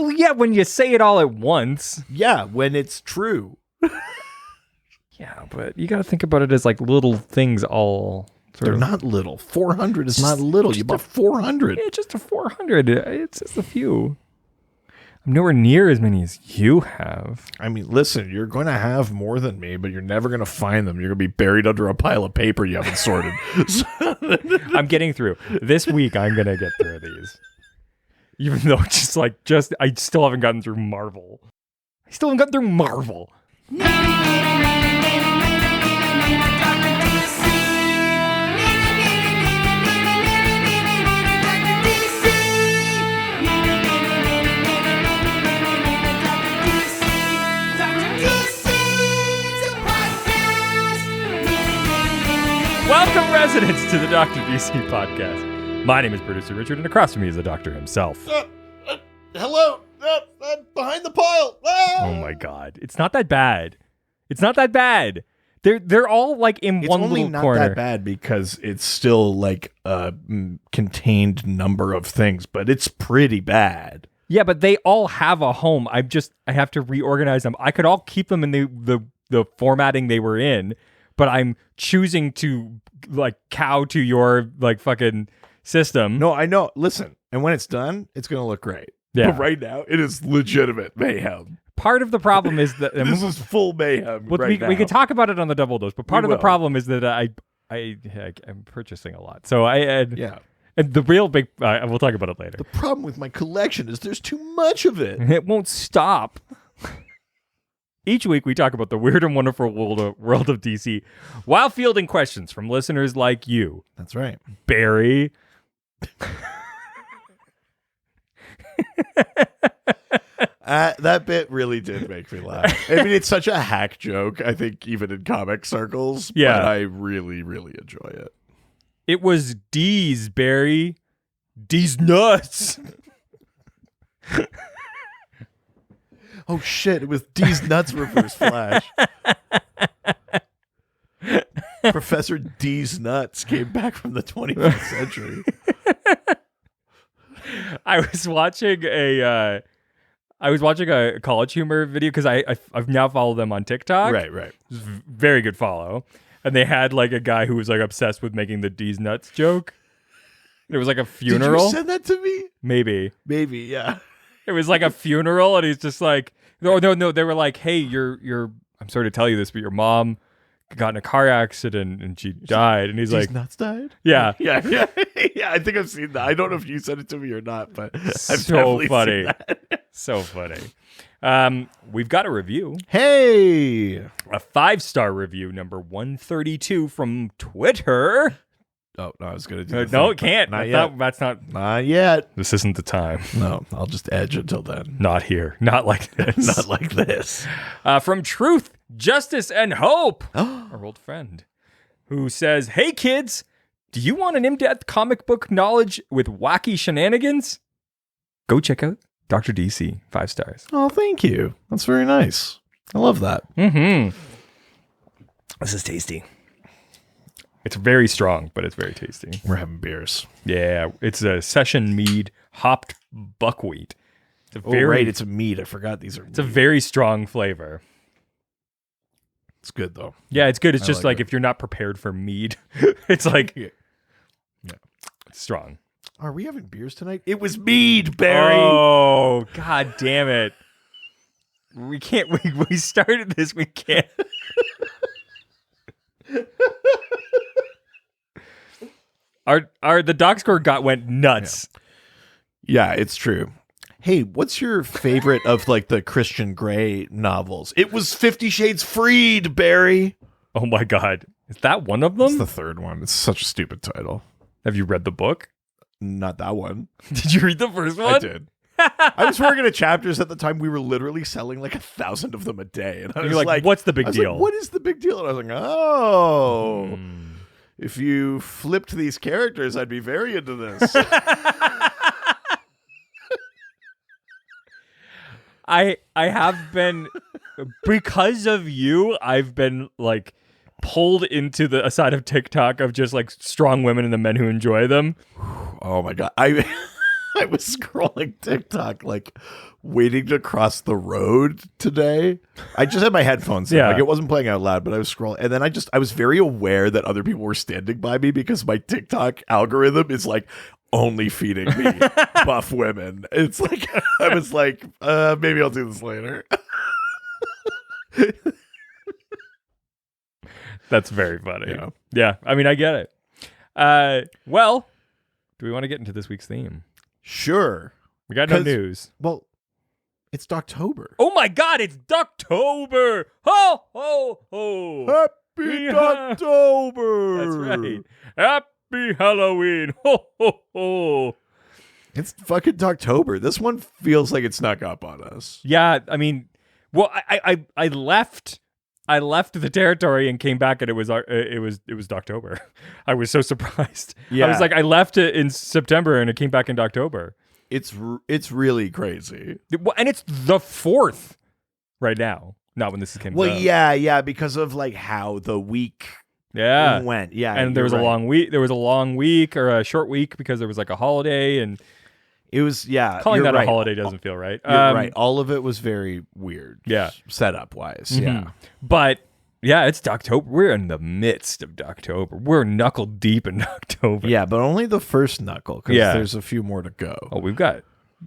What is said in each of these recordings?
Well, yeah, when you say it all at once. Yeah, when it's true. Yeah, but you got to think about it as like little things all They're not little. 400 is not little. You bought 400. Yeah, just a 400. It's just a few. I'm nowhere near as many as you have. I mean, listen, you're going to have more than me, but you're never going to find them. You're going to be buried under a pile of paper you haven't sorted. I'm getting through. This week, I'm going to get through these. Even though I still haven't gotten through Marvel. I still haven't gotten through Marvel. Welcome, residents, to the Dr. DC podcast. My name is producer Richard, and across from me is the doctor himself. Hello, behind the pile. Oh my god, it's not that bad. It's not that bad. They're all like in one little corner. It's only not that bad because it's still like a contained number of things, but it's pretty bad. Yeah, but they all have a home. I have to reorganize them. I could all keep them in the formatting they were in, but I'm choosing to like cow to your like fucking system. No, I know. Listen, and when it's done, it's going to look great. Yeah. But right now, it is legitimate mayhem. Part of the problem is that this is full mayhem. Well, right now. We could talk about it on the double dose, but part of the problem is that I'm purchasing a lot. So and the real big we'll talk about it later. The problem with my collection is there's too much of it. It won't stop. Each week, we talk about the weird and wonderful world of DC while fielding questions from listeners like you. That's right. Barry. That bit really did make me laugh. I mean, it's such a hack joke, I think, even in comic circles. Yeah. But I really, really enjoy it. It was D's, Barry. D's nuts. Oh shit, it was D's nuts reverse flash. Professor D's nuts came back from the 21st century. I was watching a College Humor video because I've now followed them on TikTok. Right. Very good follow. And they had like a guy who was like obsessed with making the D's nuts joke. It was like a funeral. Did you send that to me? Maybe, yeah. It was like a funeral, and he's just like, no. They were like, hey, I'm sorry to tell you this, but your mom got in a car accident and she died. And he's like, nuts died? Yeah. Yeah. I think I've seen that. I don't know if you sent it to me or not, but I've so definitely funny. seen that. So funny. We've got a review. Hey, a 5-star review, number 132 from Twitter. Oh, no, I was going to do no, it can't. Not yet. That's not. Not yet. This isn't the time. No, I'll just edge until then. Not here. Not like this. Not like this. From Truth, Justice, and Hope, our old friend, who says, hey, kids, do you want an in-depth comic book knowledge with wacky shenanigans? Go check out Dr. DC. 5 stars. Oh, thank you. That's very nice. I love that. Mm-hmm. This is tasty. It's very strong, but it's very tasty. We're having beers. Yeah, it's a session mead hopped buckwheat. Right, it's a mead. I forgot these are. It's a very strong flavor. It's good though. Yeah, it's good. It's just like if you're not prepared for mead, it's like it's strong. Are we having beers tonight? It was mead, Barry. Oh, god damn it! We can't. We started this. We can't. The doc score went nuts. Yeah, it's true. Hey, what's your favorite of like the Christian Grey novels? It was 50 Shades Freed, Barry. Oh my god. Is that one of them? It's the third one. It's such a stupid title. Have you read the book? Not that one. Did you read the first one? I did. I was working at Chapters at the time. We were literally selling like 1,000 of them a day. And I was like, what's the big deal? Like, what is the big deal? And I was like, oh. If you flipped these characters, I'd be very into this. I have been, because of you, I've been like pulled into a side of TikTok of just like strong women and the men who enjoy them. Oh my God. I was scrolling TikTok, like waiting to cross the road today. I just had my headphones in. Yeah. Like it wasn't playing out loud, but I was scrolling. And then I was very aware that other people were standing by me because my TikTok algorithm is like only feeding me buff women. It's like, I was like, maybe I'll do this later. That's very funny. Yeah. I mean, I get it. Well, do we want to get into this week's theme? Sure. We got no news. Well, it's Doctober. Oh my God, it's Doctober! Ho, ho, ho! Happy Doctober! That's right. Happy Halloween! Ho, ho, ho! It's fucking Doctober. This one feels like it snuck up on us. Yeah, I mean, well, I left the territory and came back, and it was Doctober. I was so surprised. Yeah. I was like, I left it in September, and it came back in October. It's really crazy. And it's the 4th right now. Not when this came. Well, out. yeah, because of like how the week went. Yeah, and there was a long week. There was a long week or a short week because there was like a holiday, and it was calling that a holiday doesn't feel right. You're right. All of it was very weird. Yeah, setup wise. Mm-hmm. Yeah, but. Yeah, it's Doctober. We're in the midst of Doctober. We're knuckle deep in October. Yeah, but only the first knuckle because there's a few more to go. Oh,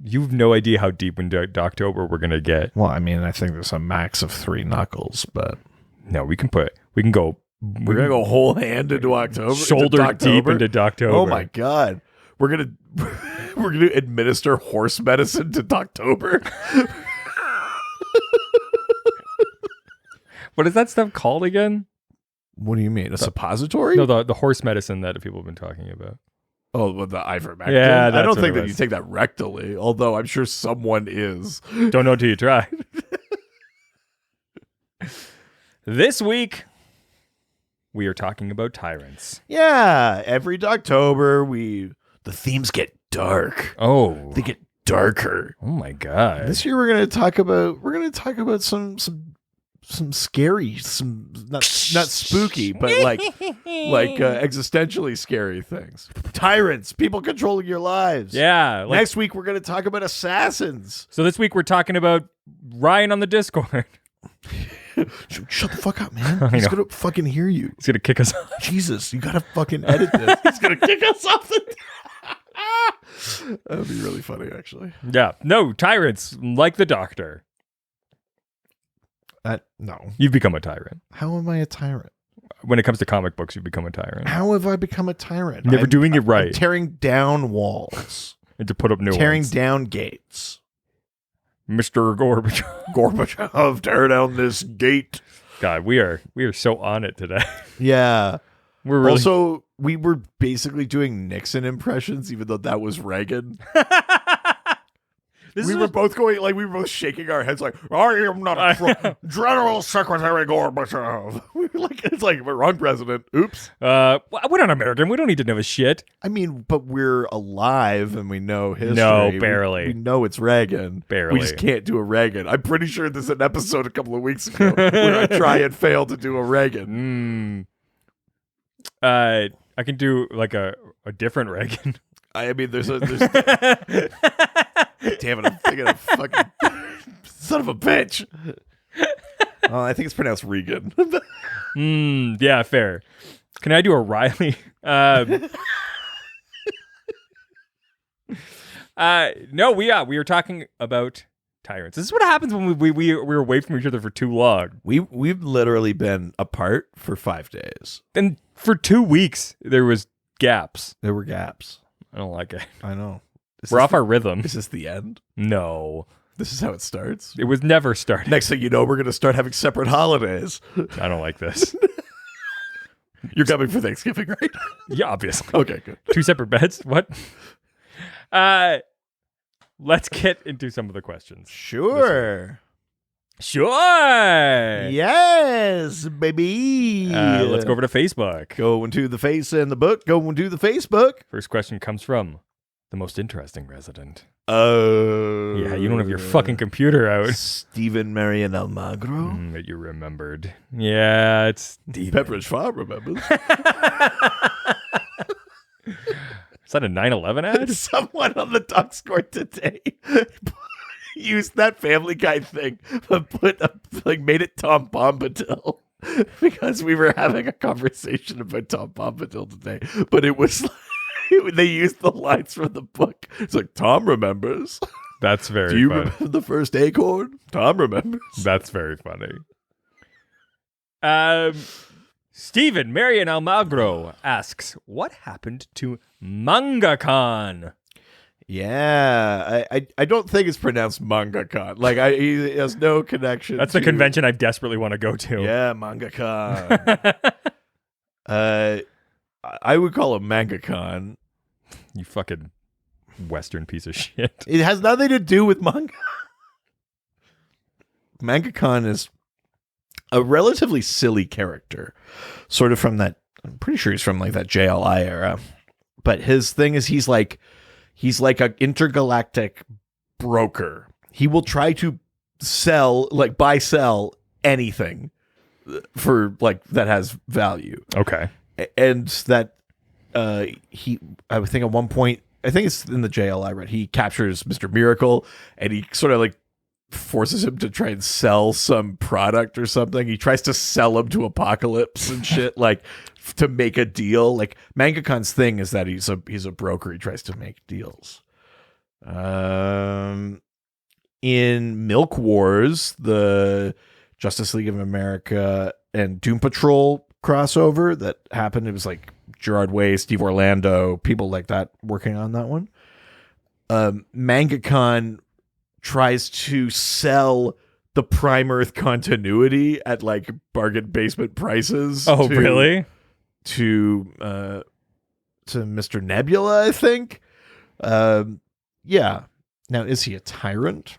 you've no idea how deep into Doctober we're going to get. Well, I mean, I think there's a max of 3 knuckles, but... No, we're going to go whole hand into October. Shoulder deep into Doctober. Oh my God. We're going to administer horse medicine to Doctober. What is that stuff called again? What do you mean? A suppository? No, the horse medicine that people have been talking about. Oh, well, the ivermectin? Yeah, I don't think that you take that rectally, although I'm sure someone is. Don't know until you try. This week, we are talking about tyrants. Yeah, every Doctober, the themes get dark. Oh. They get darker. Oh my God. This year we're going to talk about some scary, not spooky, but like existentially scary things. Tyrants, people controlling your lives. Yeah. Next week we're going to talk about assassins. So this week we're talking about Ryan on the Discord. Shut the fuck up, man. He's going to fucking hear you. He's going to kick us off. Jesus, you got to fucking edit this. He's going to kick us off. That would be really funny, actually. Yeah. No, tyrants, like the Doctor. No. You've become a tyrant. How am I a tyrant? When it comes to comic books, you've become a tyrant. How have I become a tyrant? Never doing it right. I'm tearing down walls. And to put up new tearing ones. Down gates. Mr. Gorbachev. Gorbachev, tear down this gate. God, we are so on it today. Yeah. We're really... Also, we were basically doing Nixon impressions, even though that was Reagan. We were both shaking our heads like, I am not a General Secretary Gorbachev. It's like, we're wrong president. Oops. We're not American. We don't need to know his shit. I mean, but we're alive and we know history. No, barely. We know it's Reagan. Barely. We just can't do a Reagan. I'm pretty sure there's an episode a couple of weeks ago where I try and fail to do a Reagan. I can do like a different Reagan. I mean, there's damn it, I'm thinking of fucking son of a bitch. I think it's pronounced Regan. Yeah, fair. Can I do a Riley? No, we are talking about tyrants. This is what happens when we're away from each other for too long. We've literally been apart for 5 days. And for 2 weeks, there was gaps. There were gaps. I don't like it. I know. We're off our rhythm. Is this the end? No. This is how it starts? It was never started. Next thing you know, we're going to start having separate holidays. I don't like this. You're coming for Thanksgiving, right? Yeah, obviously. Okay, good. 2 separate beds? What? Let's get into some of the questions. Sure. Yes, baby. Let's go over to Facebook. Going to the face and the book. Going to the Facebook. First question comes from the most interesting resident. Yeah, you don't have your fucking computer out. Stephen Marion Almagro. That you remembered. Yeah, it's Stephen. Pepperidge Farm remembers. Is that a 9/11 ad? Someone on the Discord today used that Family Guy thing, but made it Tom Bombadil because we were having a conversation about Tom Bombadil today. But it was like, they used the lines from the book. It's like, Tom remembers. That's very Do you funny. remember the first acorn? Tom remembers. That's very funny. Stephen Marion Almagro asks, what happened to Mangakhan? Yeah, I don't think it's pronounced Mangakhan. Like, he has no connection. That's the convention I desperately want to go to. Yeah, Mangakhan. I would call him Mangakhan. You fucking Western piece of shit. It has nothing to do with manga. Mangakhan is a relatively silly character, sort of from that. I'm pretty sure he's from like that JLI era. But his thing is he's like an intergalactic broker. He will try to buy sell anything for like that has value. Okay. And that I think at one point, I think it's in the JLI, right? He captures Mr. Miracle and he sort of like forces him to try and sell some product or something. He tries to sell him to Apocalypse and shit, like to make a deal. Like Mangakhan's thing is that he's a broker. He tries to make deals. In Milk Wars, the Justice League of America and Doom Patrol crossover that happened, it was like Gerard Way, Steve Orlando, people like that working on that one. Mangakhan tries to sell the Prime Earth continuity at like bargain basement prices. Oh, really? To Mr. Nebula, I think. Yeah. Now, is he a tyrant?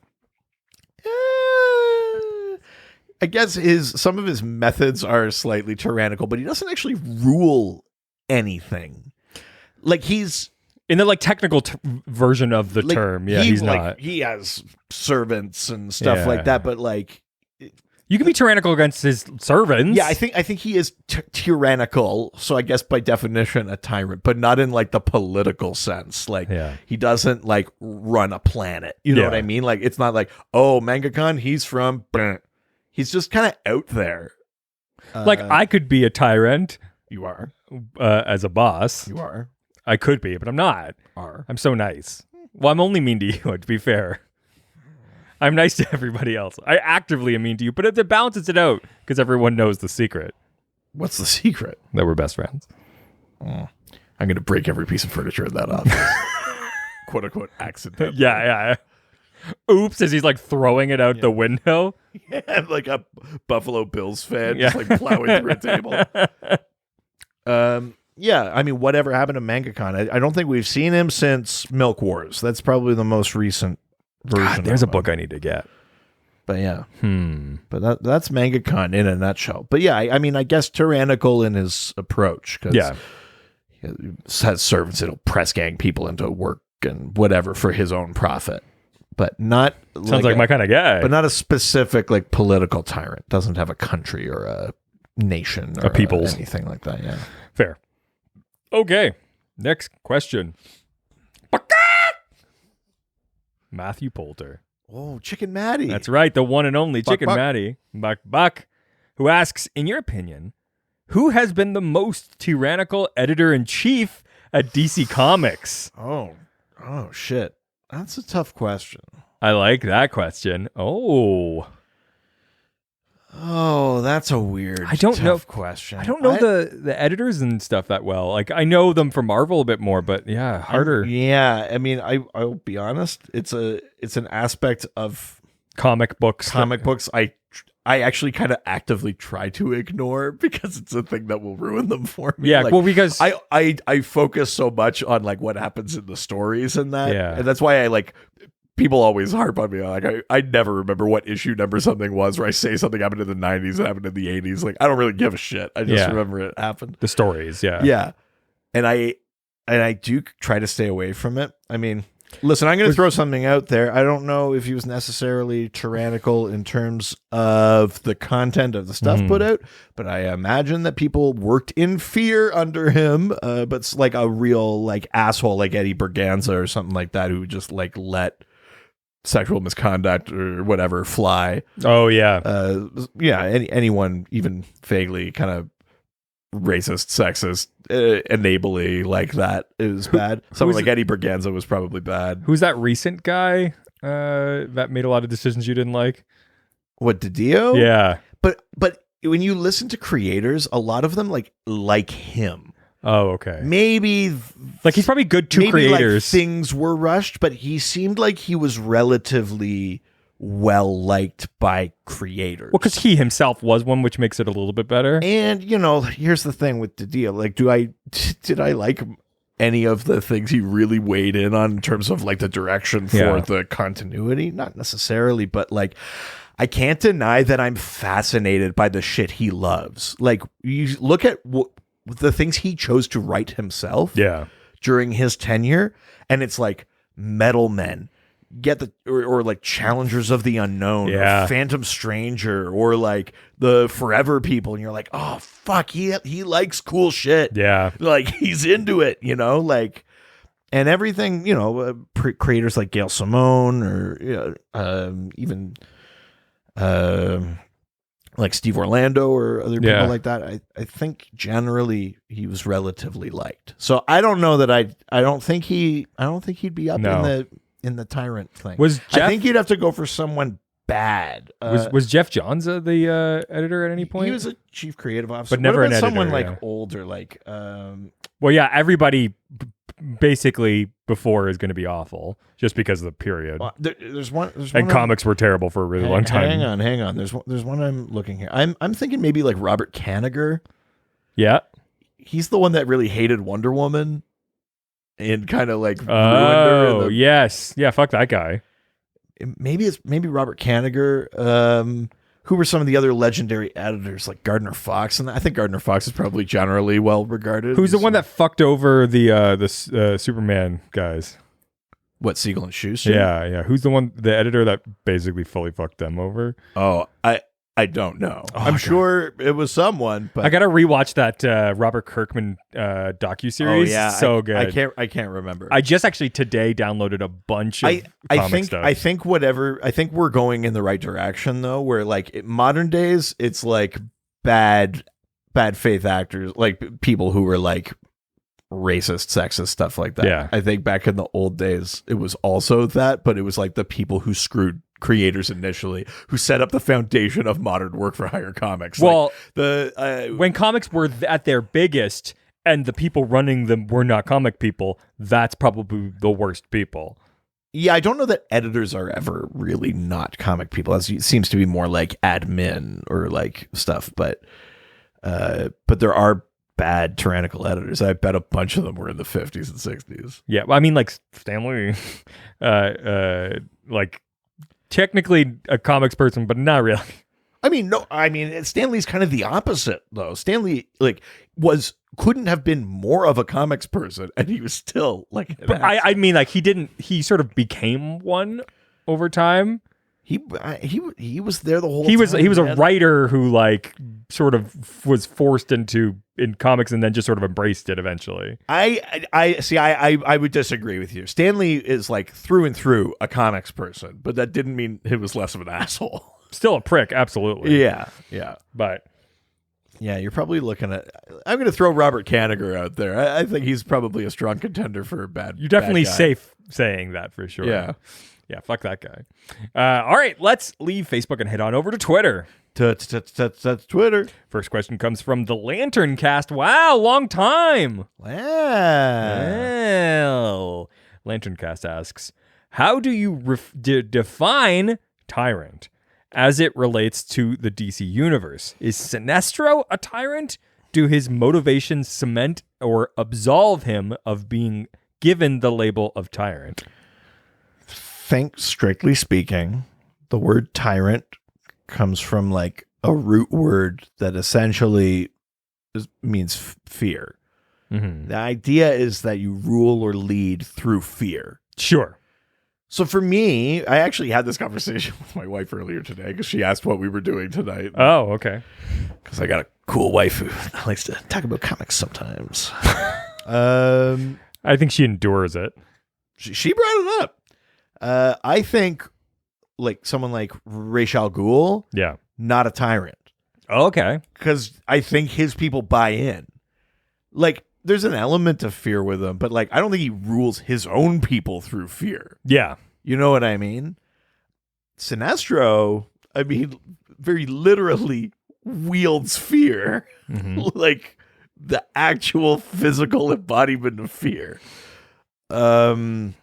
I guess some of his methods are slightly tyrannical, but he doesn't actually rule anything. Like he's in the like technical version of the term. Yeah, he's not. He has servants and stuff like that, but like you can be tyrannical against his servants. Yeah, I think he is tyrannical. So I guess by definition a tyrant, but not in like the political sense. Like he doesn't like run a planet. You know what I mean? Like it's not like, oh, Mangakhan, he's from. He's just kind of out there. Like I could be a tyrant. You are. As a boss. You are. I could be, but I'm not. I'm so nice. Well, I'm only mean to you, to be fair. I'm nice to everybody else. I actively am mean to you, but it balances it out because everyone knows the secret. What's the secret? That we're best friends. I'm going to break every piece of furniture in that office. Quote unquote accident. Yeah. Oops, as he's like throwing it out the window. Yeah, like a Buffalo Bills fan just like plowing through a table. Yeah, I mean, whatever happened to Mangakhan? I don't think we've seen him since Milk Wars. That's probably the most recent version. God, there's a book I need to get. But yeah. But that's Mangakhan in a nutshell. But yeah, I mean, I guess tyrannical in his approach. Because he has servants that'll press gang people into work and whatever for his own profit. But not sounds like my kind of guy. But not a specific like political tyrant. Doesn't have a country or a nation or a peoples, anything like that. Yeah, fair. Okay, next question. Matthew Poulter. Oh, Chicken Matty. That's right, the one and only Chicken Buck. Matty. Buck, who asks, in your opinion, who has been the most tyrannical editor-in-chief at DC Comics? Oh, shit. That's a tough question. I like that question. Oh, that's a weird, tough question. I don't know the editors and stuff that well. Like, I know them from Marvel a bit more, but yeah, harder. I mean, I'll be honest. It's an aspect of comic books. I actually kind of actively try to ignore because it's a thing that will ruin them for me. Yeah, like, well, because I focus so much on like what happens in the stories and that, and that's why I like. People always harp on me. Like I never remember what issue number something was, where I say something happened in the 90s, it happened in the 80s. Like I don't really give a shit. I just remember it happened. The stories, yeah. And I do try to stay away from it. I mean, Listen, I'm going to throw something out there. I don't know if he was necessarily tyrannical in terms of the content of the stuff put out, but I imagine that people worked in fear under him. But it's like a real like asshole like Eddie Berganza or something like that who just like let sexual misconduct or whatever fly. Oh yeah. Anyone even vaguely kind of racist, sexist, enably like that is bad. Someone like Eddie Berganza was probably bad. Who's that recent guy that made a lot of decisions you didn't like? What, Didio? Yeah. But when you listen to creators, a lot of them like him. Oh, okay. Maybe like he's probably good to creators. Like things were rushed, but he seemed like he was relatively well liked by creators. Well, because he himself was one, which makes it a little bit better. And here's the thing with Didio. Like, did I like any of the things he really weighed in on in terms of like the direction for the continuity? Not necessarily, but like, I can't deny that I'm fascinated by the shit he loves. Like, you look at the things he chose to write himself during his tenure, and it's like Metal Men, or like Challengers of the Unknown, or Phantom Stranger, or like the Forever People, and you're like, oh fuck, he likes cool shit. Yeah, like he's into it, like, and everything, creators like Gail Simone, or even like Steve Orlando or other people like that. I think generally he was relatively liked. So I don't know that I don't think he'd be up in the Tyrant thing. I think you'd have to go for someone bad. Was Jeff Johns the editor at any point? He was a chief creative officer, but never an editor. Someone like older, like well, yeah, everybody basically before is going to be awful just because of the period. There's one comics were terrible for a really long time. Hang on. There's one I'm looking here. I'm thinking maybe like Robert Kanigher. Yeah, he's the one that really hated Wonder Woman and kind of like ruined her. Oh yes, yeah. Fuck that guy. Maybe Robert Kanigher. Who were some of the other legendary editors like Gardner Fox? And I think Gardner Fox is probably generally well regarded. Who's the one that fucked over the Superman guys? What, Siegel and Schuster? Yeah. Who's the editor that basically fully fucked them over? Oh, I don't know. I'm sure it was someone, but I gotta rewatch that Robert Kirkman docuseries. Oh yeah, so good. I can't remember. I just actually today downloaded a bunch of comic stuff. I think we're going in the right direction though. Where like in modern days, it's like bad faith actors, like people who were like racist, sexist, stuff like that. Yeah. I think back in the old days, it was also that, but it was like the people who screwed creators initially, who set up the foundation of modern work for hire comics. Well, like when comics were at their biggest and the people running them were not comic people, that's probably the worst people. Yeah, I don't know that editors are ever really not comic people. It seems to be more like admin or like stuff, but there are bad tyrannical editors. I bet a bunch of them were in the 50s and 60s. Yeah, well, I mean, like Stan Lee, like technically a comics person, but not really. Stan Lee's kind of the opposite though. Stan Lee couldn't have been more of a comics person, and he was still like. But he sort of became one over time. He was there the whole time. He was a writer who like sort of was forced in comics and then just sort of embraced it eventually. I would disagree with you. Stan Lee is like through and through a comics person, but that didn't mean he was less of an asshole. Still a prick, absolutely. Yeah. But yeah, you're probably looking at. I'm going to throw Robert Kanigher out there. I think he's probably a strong contender for a bad. You're definitely bad guy. safe saying that for sure. Yeah, fuck that guy. All right, let's leave Facebook and head on over to Twitter. Twitter. First question comes from the Lantern Cast. Wow, long time. Wow. Lantern Cast asks, how do you define Tyrant as it relates to the DC Universe? Is Senestor a tyrant? Do his motivations cement or absolve him of being given the label of tyrant? Think strictly speaking, the word tyrant comes from like a root word that essentially means fear. Mm-hmm. The idea is that you rule or lead through fear. Sure. So for me, I actually had this conversation with my wife earlier today because she asked what we were doing tonight. Oh, okay. Because I got a cool wife who likes to talk about comics sometimes. I think she endures it. She brought it up. I think like someone like Ra's al Ghul, Yeah. not a tyrant. Okay. Because I think his people buy in. Like, there's an element of fear with him, but like I don't think he rules his own people through fear. Yeah. You know what I mean? Sinestro, I mean, very literally wields fear. Mm-hmm. Like the actual physical embodiment of fear. And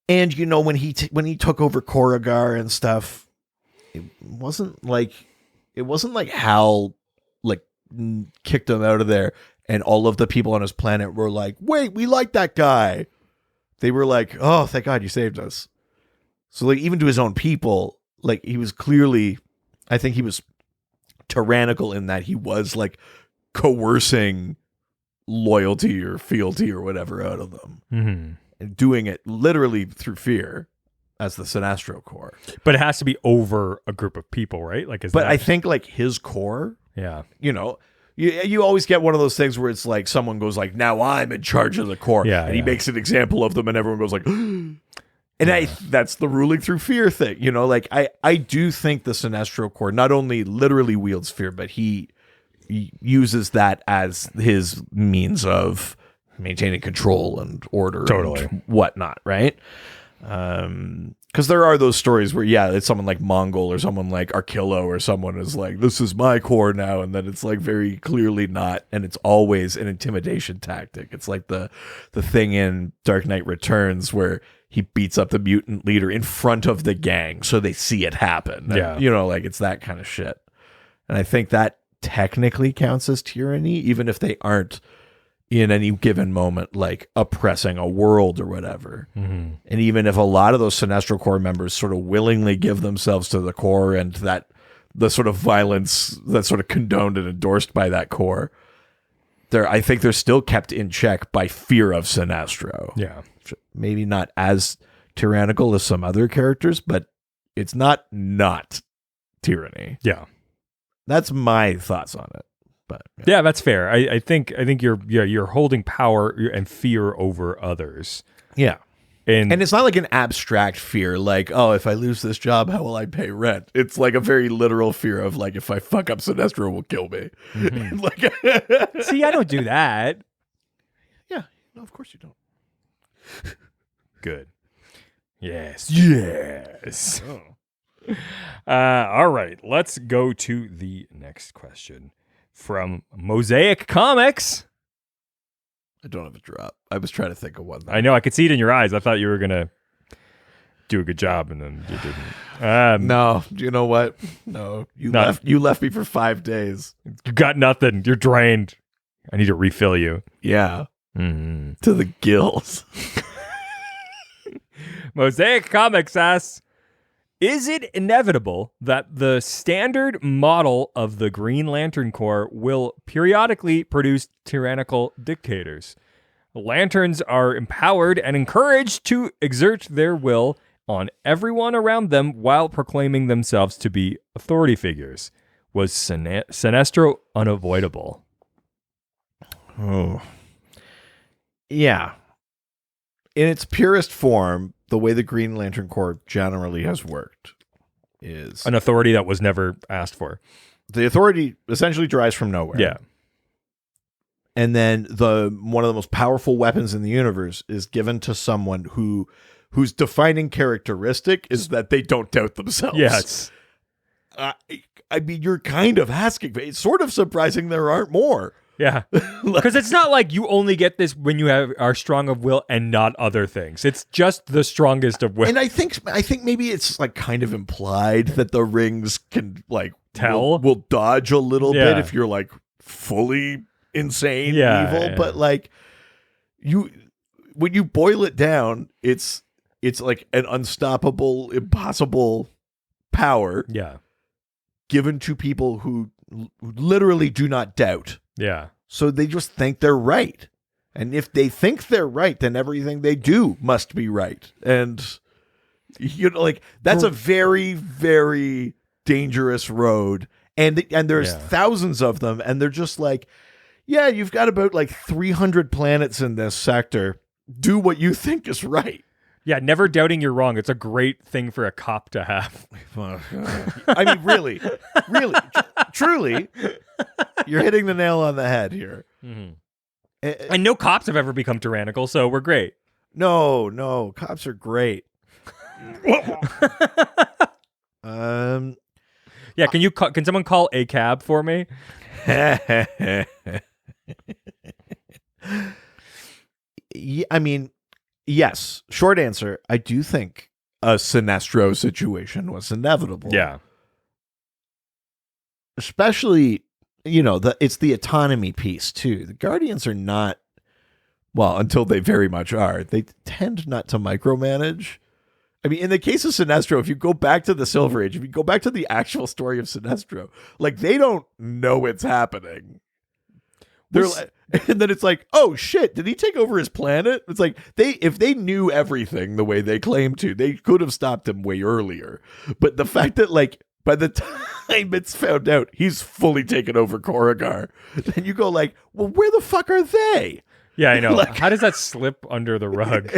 you know, when he took over Koragar and stuff, it wasn't like Hal like kicked him out of there and all of the people on his planet were like, wait, we like that guy. They were like, oh, thank God you saved us. So like even to his own people, like he was clearly, I think he was tyrannical in that he was like coercing loyalty or fealty or whatever out of them. Mm-hmm. And doing it literally through fear as the Sinestro core. But it has to be over a group of people, right? Like, I think like his core, yeah, you know, you always get one of those things where it's like someone goes like, now I'm in charge of the core. Yeah, and he makes an example of them and everyone goes like, and that's the ruling through fear thing. You know, like I do think the Sinestro core not only literally wields fear, but he uses that as his means of maintaining control and order and whatnot, right? Because there are those stories where, yeah, it's someone like Mongol or someone like Arkillo or someone is like, this is my core now, and then it's like very clearly not, and it's always an intimidation tactic. It's like the thing in Dark Knight Returns where he beats up the mutant leader in front of the gang so they see it happen. Yeah. And, you know, like it's that kind of shit. And I think that technically counts as tyranny, even if they aren't in any given moment, like oppressing a world or whatever. Mm-hmm. And even if a lot of those Sinestro core members sort of willingly give themselves to the core and that the sort of violence that's sort of condoned and endorsed by that core, I think they're still kept in check by fear of Sinestro. Yeah. Maybe not as tyrannical as some other characters, but it's not tyranny. Yeah. That's my thoughts on it. But yeah, that's fair. I think you're holding power and fear over others. Yeah. And it's not like an abstract fear, like, oh, if I lose this job, how will I pay rent? It's like a very literal fear of like, if I fuck up, Sinestro will kill me. Mm-hmm. Like, see, I don't do that. Yeah, no, of course you don't. Good. Yes. Oh. All right, let's go to the next question from Mosaic Comics. I don't have a drop. I was trying to think of one. I know. I could see it in your eyes. I thought you were going to do a good job, and then you didn't. No. You know what? No. You left me for 5 days. You got nothing. You're drained. I need to refill you. Yeah. Mm-hmm. To the gills. Mosaic Comics asks, is it inevitable that the standard model of the Green Lantern Corps will periodically produce tyrannical dictators? Lanterns are empowered and encouraged to exert their will on everyone around them while proclaiming themselves to be authority figures. Was Sinestro unavoidable? Oh. Yeah. In its purest form, the way the Green Lantern Corps generally has worked is An authority that was never asked for. the authority essentially derives from nowhere. Yeah. And then one of the most powerful weapons in the universe is given to someone whose defining characteristic is that they don't doubt themselves. Yes. I mean, you're kind of asking. It's sort of surprising there aren't more. Yeah. Because it's not like you only get this when you are strong of will and not other things. It's just the strongest of will. And I think maybe it's like kind of implied that the rings can like tell will dodge a little bit if you're like fully insane evil. Yeah. But like when you boil it down, it's like an unstoppable, impossible power. Yeah. Given to people who literally do not doubt. Yeah. So they just think they're right. And if they think they're right, then everything they do must be right. And you know, like that's a very, very dangerous road. And there's thousands of them, and they're just like, yeah, you've got about like 300 planets in this sector. Do what you think is right. Yeah, never doubting you're wrong. It's a great thing for a cop to have. I mean, really, truly, you're hitting the nail on the head here. Mm-hmm. And no cops have ever become tyrannical, so we're great. No, cops are great. Yeah, can someone call a cab for me? Yeah, I mean, yes. Short answer, I do think a Sinestro situation was inevitable. Yeah. Especially, you know, it's the autonomy piece too. The Guardians are not, well, until they very much are, they tend not to micromanage. I mean, in the case of Sinestro, if you go back to the Silver Age, if you go back to the actual story of Sinestro, like they don't know it's happening. They're like, and then it's like, oh shit, did he take over his planet? It's like if they knew everything the way they claim to, they could have stopped him way earlier. But the fact that like by the time it's found out he's fully taken over Koragar, then you go like, well, where the fuck are they? Yeah, I know. Like, how does that slip under the rug?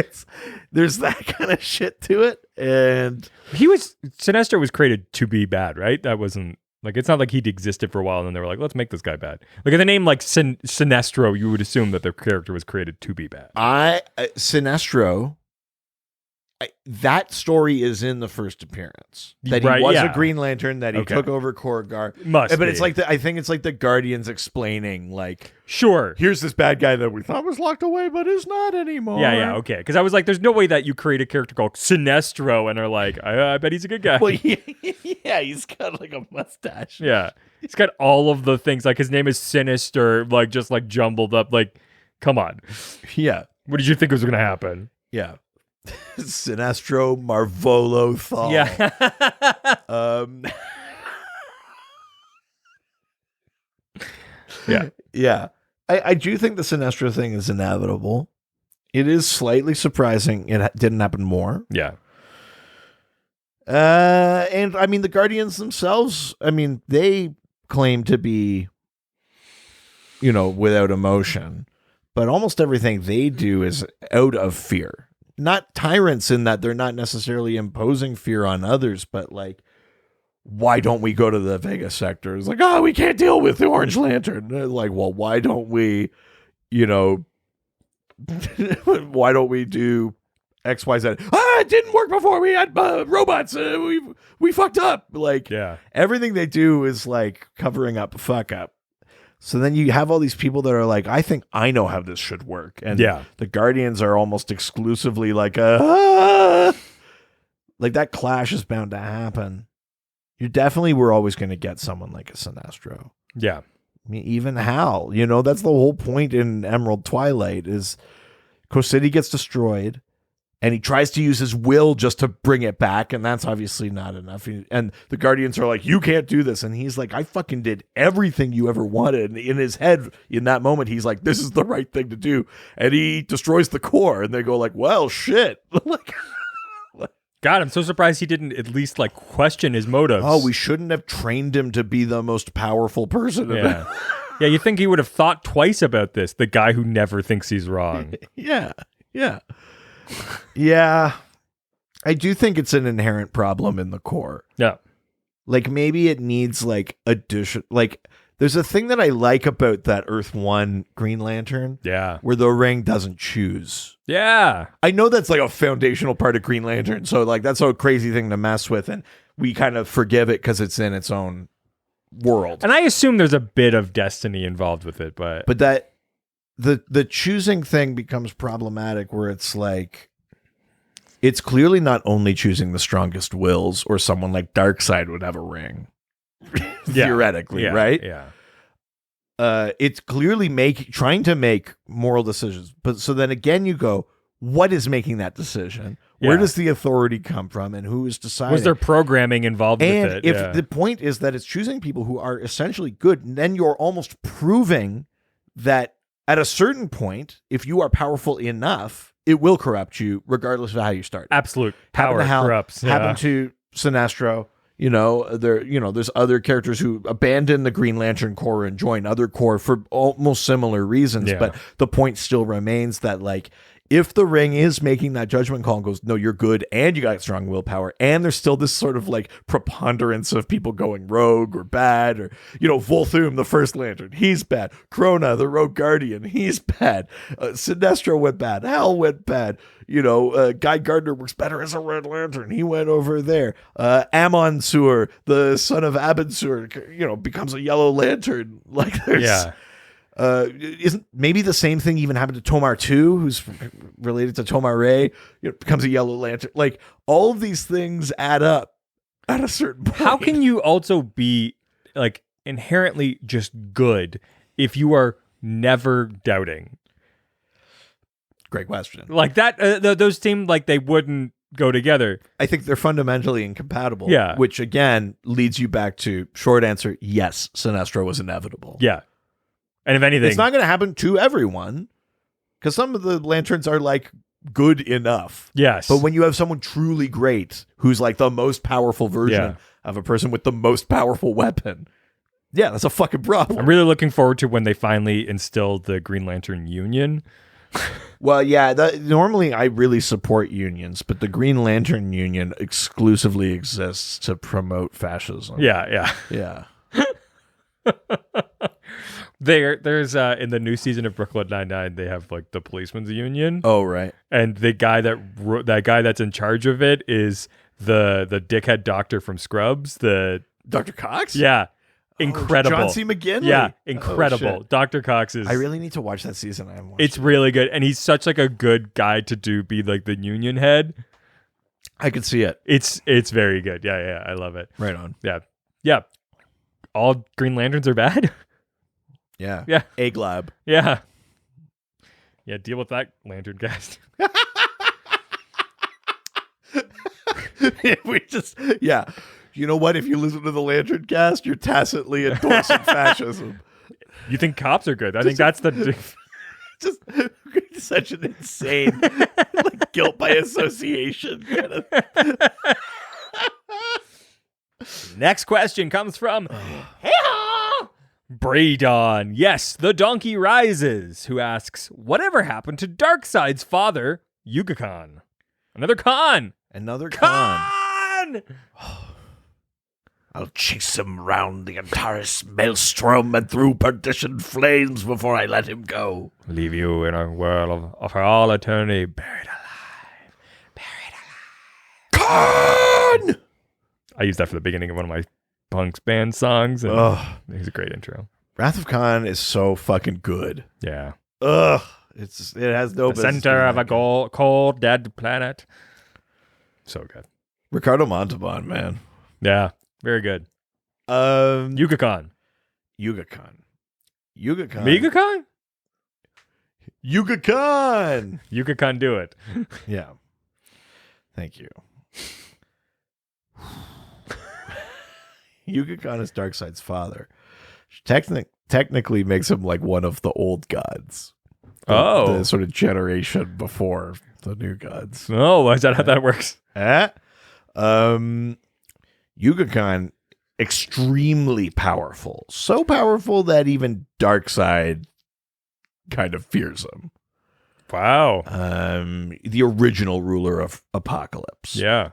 There's that kind of shit to it. And Senestor was created to be bad, right? That wasn't like, it's not like he'd existed for a while and then they were like, let's make this guy bad. Like in the name like Senestro, you would assume that their character was created to be bad. Sinestro, that story is in the first appearance. That he was a Green Lantern, that he took over Koragar. But it's like I think it's like the Guardians explaining, like, sure, here's this bad guy that we thought was locked away, but is not anymore. Yeah, okay. Because I was like, there's no way that you create a character called Sinestro and are like, I bet he's a good guy. Well, yeah, he's got like a mustache. Yeah, he's got all of the things. Like his name is Sinister, like just like jumbled up. Like, come on. Yeah. What did you think was going to happen? Yeah. Sinestro Marvolo Thal. Yeah. Yeah. I do think the Sinestro thing is inevitable. It is slightly surprising it didn't happen more. Yeah. And I mean, the Guardians themselves, I mean, they claim to be, you know, without emotion, but almost everything they do is out of fear. Not tyrants in that they're not necessarily imposing fear on others, but like, why don't we go to the Vega sector? It's like, oh, we can't deal with the Orange Lantern. Like, well, why don't we, you know, why don't we do X, Y, Z? It didn't work before. We had robots. We fucked up. Like, everything they do is like covering up a fuck up. So then you have all these people that are like, I think I know how this should work. And the Guardians are almost exclusively like, like that clash is bound to happen. You definitely were always going to get someone like a Sinestro. Yeah. I mean, even Hal, you know, that's the whole point in Emerald Twilight is Coast City gets destroyed. And he tries to use his will just to bring it back, and that's obviously not enough. And the Guardians are like, you can't do this. And he's like, I fucking did everything you ever wanted. And in his head, in that moment, he's like, this is the right thing to do. And he destroys the core. And they go like, well, shit. God, I'm so surprised he didn't at least like question his motives. Oh, we shouldn't have trained him to be the most powerful person. Yeah. Yeah, you think he would have thought twice about this, the guy who never thinks he's wrong. Yeah. Yeah, I do think it's an inherent problem in the core. Yeah. Like maybe it needs like addition. Like there's a thing that I like about that Earth 1 Green Lantern. Yeah. Where the ring doesn't choose. Yeah. I know that's like a foundational part of Green Lantern. So like that's a crazy thing to mess with. And we kind of forgive it because it's in its own world. And I assume there's a bit of destiny involved with it, but that the choosing thing becomes problematic where it's like it's clearly not only choosing the strongest wills or someone like Darkseid would have a ring. Theoretically, right? Yeah. It's clearly trying to make moral decisions. But so then again you go, what is making that decision? Where does the authority come from and who is deciding? Was there programming involved with it? And if the point is that it's choosing people who are essentially good, then you're almost proving that at a certain point, if you are powerful enough, it will corrupt you regardless of how you start. Absolute power corrupts. Happened to Sinestro. There's other characters who abandon the Green Lantern Corps and join other corps for almost similar reasons. Yeah. But the point still remains that, like, if the ring is making that judgment call and goes, no, you're good, and you got strong willpower, and there's still this sort of like preponderance of people going rogue or bad, or, Volthoom, the First Lantern, he's bad. Krona, the Rogue Guardian, he's bad. Sinestro went bad. Hal went bad. Guy Gardner works better as a Red Lantern. He went over there. Amon Sur, the son of Abin Sur, becomes a Yellow Lantern. Like, there's... Yeah. Isn't maybe the same thing even happened to Tomar 2, who's related to Tomar Ray, becomes a Yellow Lantern. Like, all of these things add up at a certain point. How can you also be like inherently just good if you are never doubting? Great question. Like that, those seem like they wouldn't go together. I think they're fundamentally incompatible. Yeah. Which again leads you back to short answer. Yes, Sinestro was inevitable. Yeah. And if anything, it's not going to happen to everyone, because some of the lanterns are like good enough. Yes. But when you have someone truly great who's like the most powerful version of a person with the most powerful weapon, yeah, that's a fucking problem. I'm really looking forward to when they finally instill the Green Lantern Union. Well, yeah, normally I really support unions, but the Green Lantern Union exclusively exists to promote fascism. Yeah. There's in the new season of Brooklyn Nine-Nine, they have like the policeman's union. Oh, right. And the guy that guy that's in charge of it is the dickhead doctor from Scrubs, the Dr. Cox? Yeah. Incredible. John C. McGinley. Yeah, incredible. Dr. Cox is... I really need to watch that season. I haven't watched It's really good. And he's such like a good guy to be like the union head. I could see it. It's very good. Yeah. I love it. Right on. Yeah. All Green Lanterns are bad? Yeah. Yeah. Aglab. Yeah. Yeah, deal with that, Lantern Cast. Yeah. You know what? If you listen to the Lantern Cast, you're tacitly endorsing fascism. You think cops are good? I think that's the... Just such an insane like guilt by association kind of. Next question comes from Braydon. Yes, the donkey rises, who asks, whatever happened to Darkseid's father, Yuga-Khan? Another Khan. Khan! I'll chase him round the Antares maelstrom and through perdition flames before I let him go. Leave you in a world of for all eternity, buried alive. Khan! I used that for the beginning of one of my Punk's band songs, and it's a great intro. Wrath of Khan is so fucking good. Yeah. It has no the center of a cold, dead planet. So good. Ricardo Montalban, man. Yeah. Very good. Yuga-Khan. Yuga-Khan. Megakon? Yuga-Khan! Yuga-Khan, do it. Yeah. Thank you. Yuga-Khan is Darkseid's father. Technically makes him like one of the old gods. The sort of generation before the new gods. Oh, is that how that works? Yuga-Khan, extremely powerful. So powerful that even Darkseid kind of fears him. Wow. The original ruler of Apocalypse. Yeah.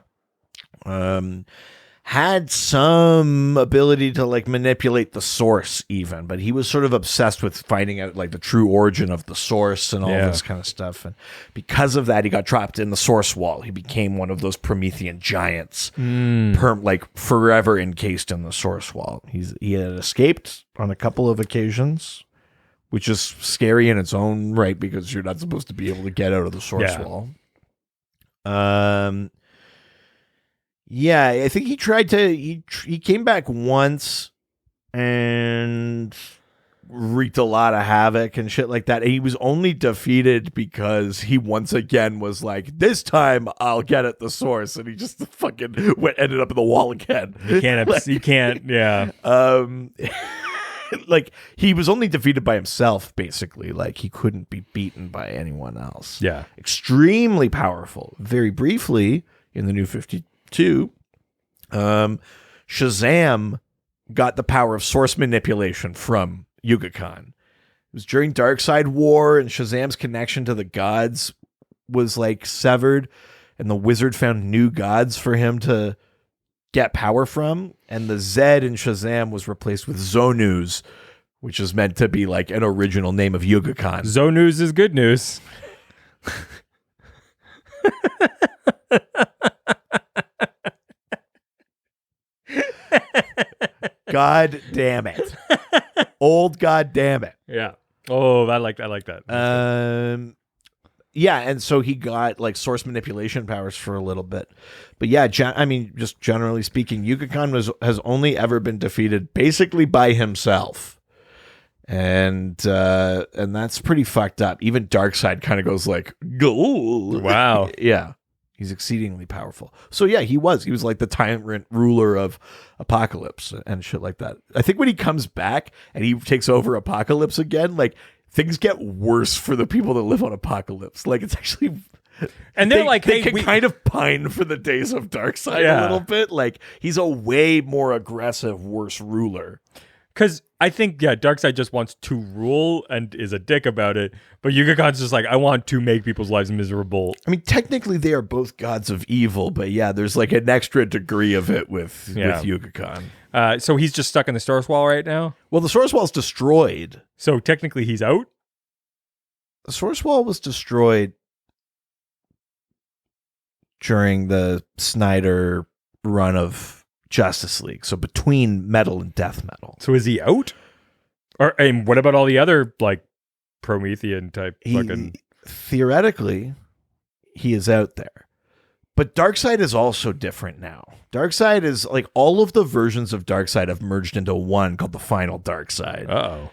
Had some ability to like manipulate the source even, but he was sort of obsessed with finding out like the true origin of the source and all this kind of stuff. And because of that, he got trapped in the source wall. He became one of those Promethean giants, like forever encased in the source wall. He had escaped on a couple of occasions, which is scary in its own right because you're not supposed to be able to get out of the source wall. Yeah, I think he tried to. He came back once and wreaked a lot of havoc and shit like that. And he was only defeated because he once again was like, "This time I'll get at the source," and he just fucking ended up in the wall again. You can't. Yeah. like he was only defeated by himself, basically. Like he couldn't be beaten by anyone else. Yeah. Extremely powerful. Very briefly in the New 52, Shazam got the power of source manipulation from Yuga Khan. It was during Darkseid War, and Shazam's connection to the gods was like severed, and the wizard found new gods for him to get power from, and the Z in Shazam was replaced with Zonuz, which is meant to be like an original name of Yuga Khan. Zonuz is good news. God damn it. Old god damn it. Yeah. Oh, I like that. Yeah, and so he got like source manipulation powers for a little bit. But yeah, just generally speaking, Yuga Khan has only ever been defeated basically by himself. And that's pretty fucked up. Even Darkseid kind of goes like, "Go." Wow. Yeah. He's exceedingly powerful. So yeah, he was like the tyrant ruler of Apocalypse and shit like that. I think when he comes back and he takes over Apocalypse again, like things get worse for the people that live on Apocalypse. Like it's actually, and they're like, they hey, can kind of pine for the days of Darkseid Yeah. a little bit. Like he's a way more aggressive, worse ruler. Because I think, Darkseid just wants to rule and is a dick about it. But Yuga Khan's just like, I want to make people's lives miserable. I mean, technically they are both gods of evil, but yeah, there's like an extra degree of it with Yuga Khan. So he's just stuck in the Source Wall right now? Well, the Source Wall's destroyed. So technically he's out? The Source Wall was destroyed during the Snyder run of Justice League. So between Metal and Death Metal. So is he out? Or and what about all the other like Promethean type fucking? Theoretically, he is out there. But Darkseid is also different now. Darkseid is like all of the versions of Darkseid have merged into one called the Final Darkseid. Uh-oh.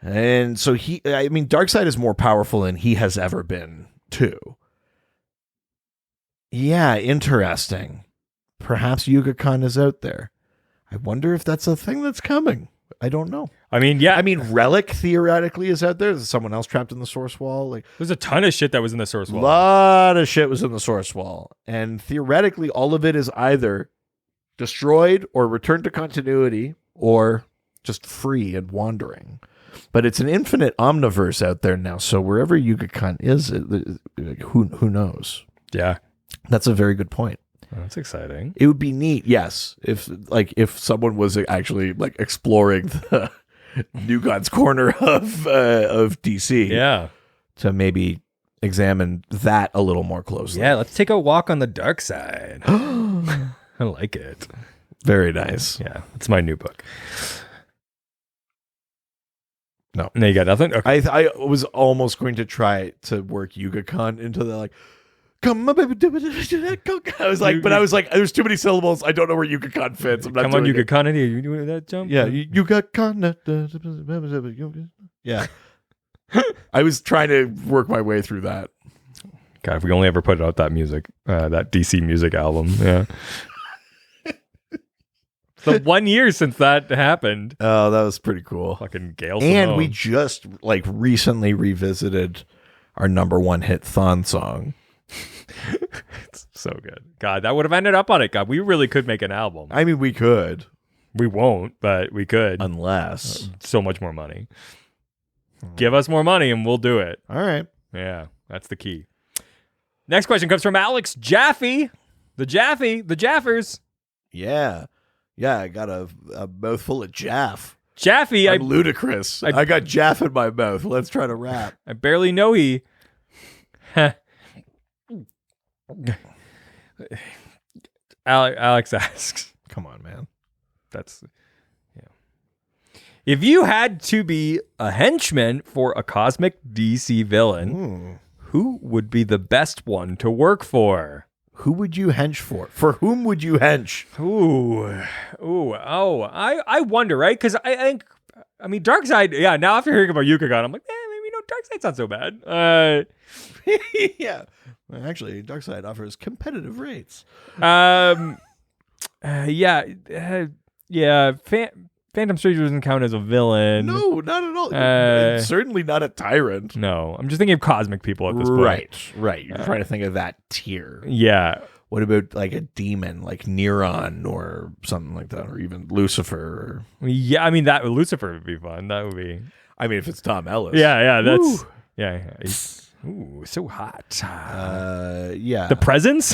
And so Darkseid is more powerful than he has ever been too. Yeah, interesting. Perhaps Yuga Khan is out there. I wonder if that's a thing that's coming. I don't know. I mean, yeah. I mean, Relic theoretically is out there. There's someone else trapped in the Source Wall. Like, there's a ton of shit that was in the Source Wall. A lot of shit was in the Source Wall. And theoretically, all of it is either destroyed or returned to continuity or just free and wandering. But it's an infinite omniverse out there now. So wherever Yuga Khan is, who knows? Yeah. That's a very good point. Oh, that's exciting. It would be neat, yes, if someone was actually like exploring the New Gods corner of DC, Yeah. to maybe examine that a little more closely. Yeah, let's take a walk on the dark side. I like it. Very nice. Yeah, it's my new book. No, you got nothing. Okay. I was almost going to try to work Yuga Khan into the like. Come on, baby, I was like, there's too many syllables. I don't know where Yuga Khan fits. I'm not Come on, Yuga Khan, are you doing that jump? Yeah, Yuga Khan. Yeah. I was trying to work my way through that. God, if we only ever put out that music, that DC music album. Yeah. The 1 year since that happened. Oh, that was pretty cool. Fucking Gail And Simone. we just like recently revisited our number one hit Thon song. It's so good. God, that would have ended up on it. God, we really could make an album. I mean, we could. We won't, but we could. Unless. So much more money. Give us more money and we'll do it. All right. Yeah, that's the key. Next question comes from Alex Jaffe. The Jaffers. Yeah. Yeah, I got a mouthful of Jaff. Jaffe. I'm ludicrous. I got Jaff in my mouth. Let's try to rap. I barely know he. Alex asks. Come on, man. That's, yeah. If you had to be a henchman for a cosmic DC villain, who would be the best one to work for? Who would you hench for? For whom would you hench? I wonder, right? Because I think, Darkseid, yeah, now after hearing about Yuga Khan, I'm like, maybe Darkseid's not so bad. Yeah. Well, actually, Darkseid offers competitive rates. Phantom Stranger doesn't count as a villain. No, not at all. Certainly not a tyrant. No, I'm just thinking of cosmic people at this point. Right. You're trying to think of that tier. Yeah. What about like a demon, like Neron or something like that, or even Lucifer? Yeah, I mean that Lucifer would be fun. That would be. I mean, if it's Tom Ellis. Yeah, that's. Woo. Yeah. Ooh, so hot. Yeah. The presence.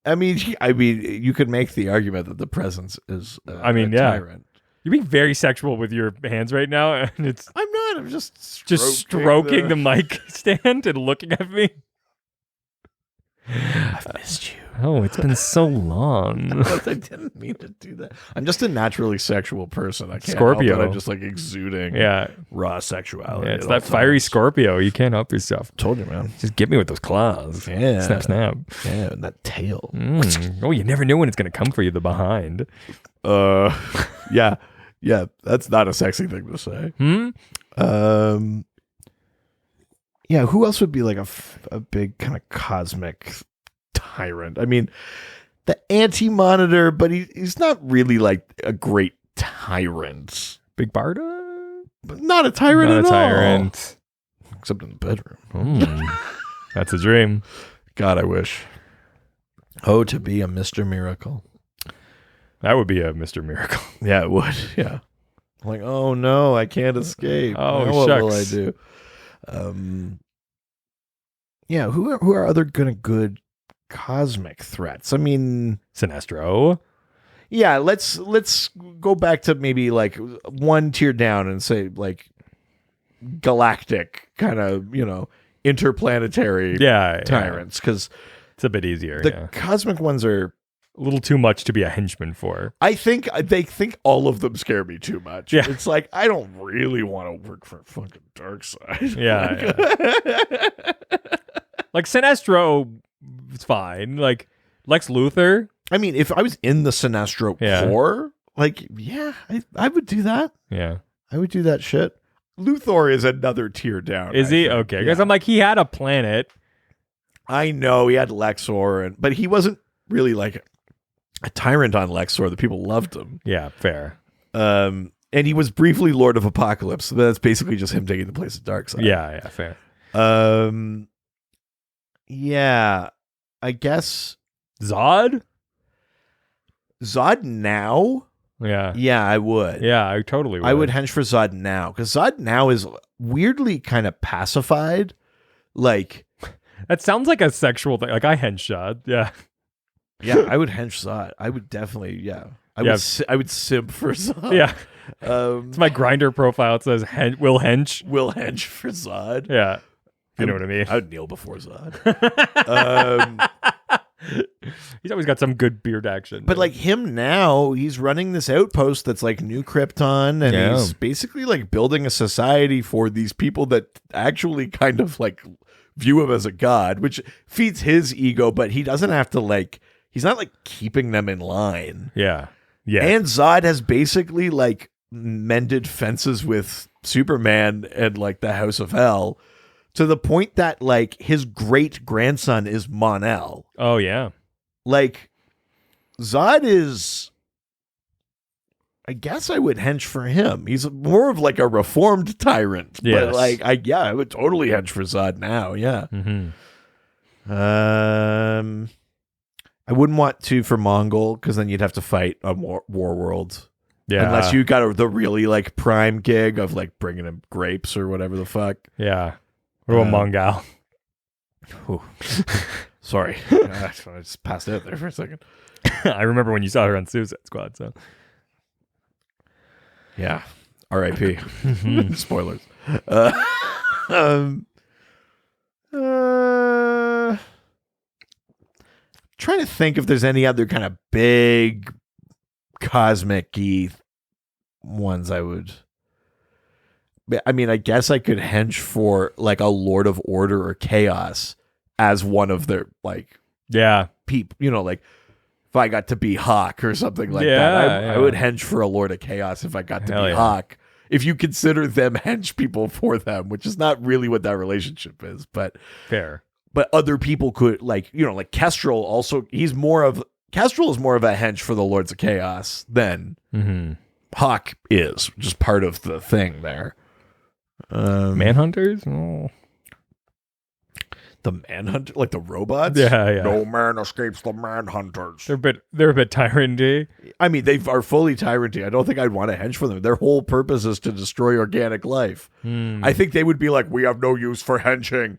I mean, you could make the argument that the presence is. A tyrant. You're being very sexual with your hands right now, and it's. I'm not. I'm just stroking the mic stand and looking at me. I've missed you. Oh, it's been so long. I didn't mean to do that. I'm just a naturally sexual person. I can't Scorpio. help it. I'm just like exuding raw sexuality. Yeah, it's that fiery Scorpio. You can't help yourself. Told you, man. Just get me with those claws. Yeah. Snap, snap. Yeah, and that tail. Oh, you never know when it's going to come for you, the behind. Yeah. Yeah, that's not a sexy thing to say. Yeah, who else would be like a big kind of cosmic tyrant? I mean, the Anti-Monitor, but he's not really like a great tyrant. Big Barda? But not a tyrant at all. Not a tyrant. Except in the bedroom. That's a dream. God, I wish. Oh, to be a Mr. Miracle. That would be a Mr. Miracle. Yeah, it would. Yeah. Like, oh no, I can't escape. Oh, now, what shucks. will I do? Yeah, who are other good cosmic threats? I mean, Sinestro. Yeah, let's go back to maybe like one tier down and say like galactic kind of, interplanetary tyrants, because it's a bit easier. The cosmic ones are a little too much to be a henchman for. I think they think all of them scare me too much. Yeah. It's like, I don't really want to work for fucking Darkseid. Yeah. Like Sinestro, it's fine. Like Lex Luthor. I mean, if I was in the Sinestro Corps, like, yeah, I would do that. Yeah. I would do that shit. Luthor is another tier down. Is he? Okay. Because I'm like, he had a planet. I know he had Lexor, but he wasn't really like a tyrant on Lexor. The people loved him. Yeah, fair. And he was briefly Lord of Apocalypse. So that's basically just him taking the place of Darkseid. Yeah, fair. Yeah, I guess Zod now. Yeah, I would. Yeah, I totally would. I would hench for Zod now, because Zod now is weirdly kind of pacified. Like, that sounds like a sexual thing. Like, I hench Zod. Yeah. Yeah, I would hench Zod. I would definitely, I would simp for Zod. Yeah. It's my Grinder profile. It says, will hench. Will hench for Zod. Yeah. You know what I mean? I would kneel before Zod. He's always got some good beard action. But like him now, he's running this outpost that's like New Krypton, and he's basically like building a society for these people that actually kind of like view him as a god, which feeds his ego, but he doesn't have to like, he's not like keeping them in line. Yeah. Yeah. And Zod has basically like mended fences with Superman and like the House of Hell, to the point that like his great grandson is Mon-El. Oh yeah. Like Zod is, I guess I would hench for him. He's more of like a reformed tyrant. Yes. But like I would totally hench for Zod now. Yeah. Mm-hmm. I wouldn't want to for Mongol, because then you'd have to fight on Warworld. Yeah. Unless you got the really like prime gig of like bringing him grapes or whatever the fuck. Yeah. What about Mongol? Sorry. I just passed out there for a second. I remember when you saw her on Suicide Squad, so. Yeah. R.I.P. Spoilers. Trying to think if there's any other kind of big cosmic-y ones I would... I mean, I guess I could hench for like a Lord of Order or Chaos as one of their like people, like if I got to be Hawk or something like that. I would hench for a Lord of Chaos if I got to be Hawk. If you consider them hench people for them, which is not really what that relationship is, but fair. But other people could like Kestrel also. Kestrel is more of a hench for the Lords of Chaos than Hawk is just part of the thing there. Manhunters? Oh. The Manhunter, like the robots? Yeah. No man escapes the Manhunters. They're a bit tyrant-y. I mean, they are fully tyranty. I don't think I'd want to hench for them. Their whole purpose is to destroy organic life. I think they would be like, we have no use for henching.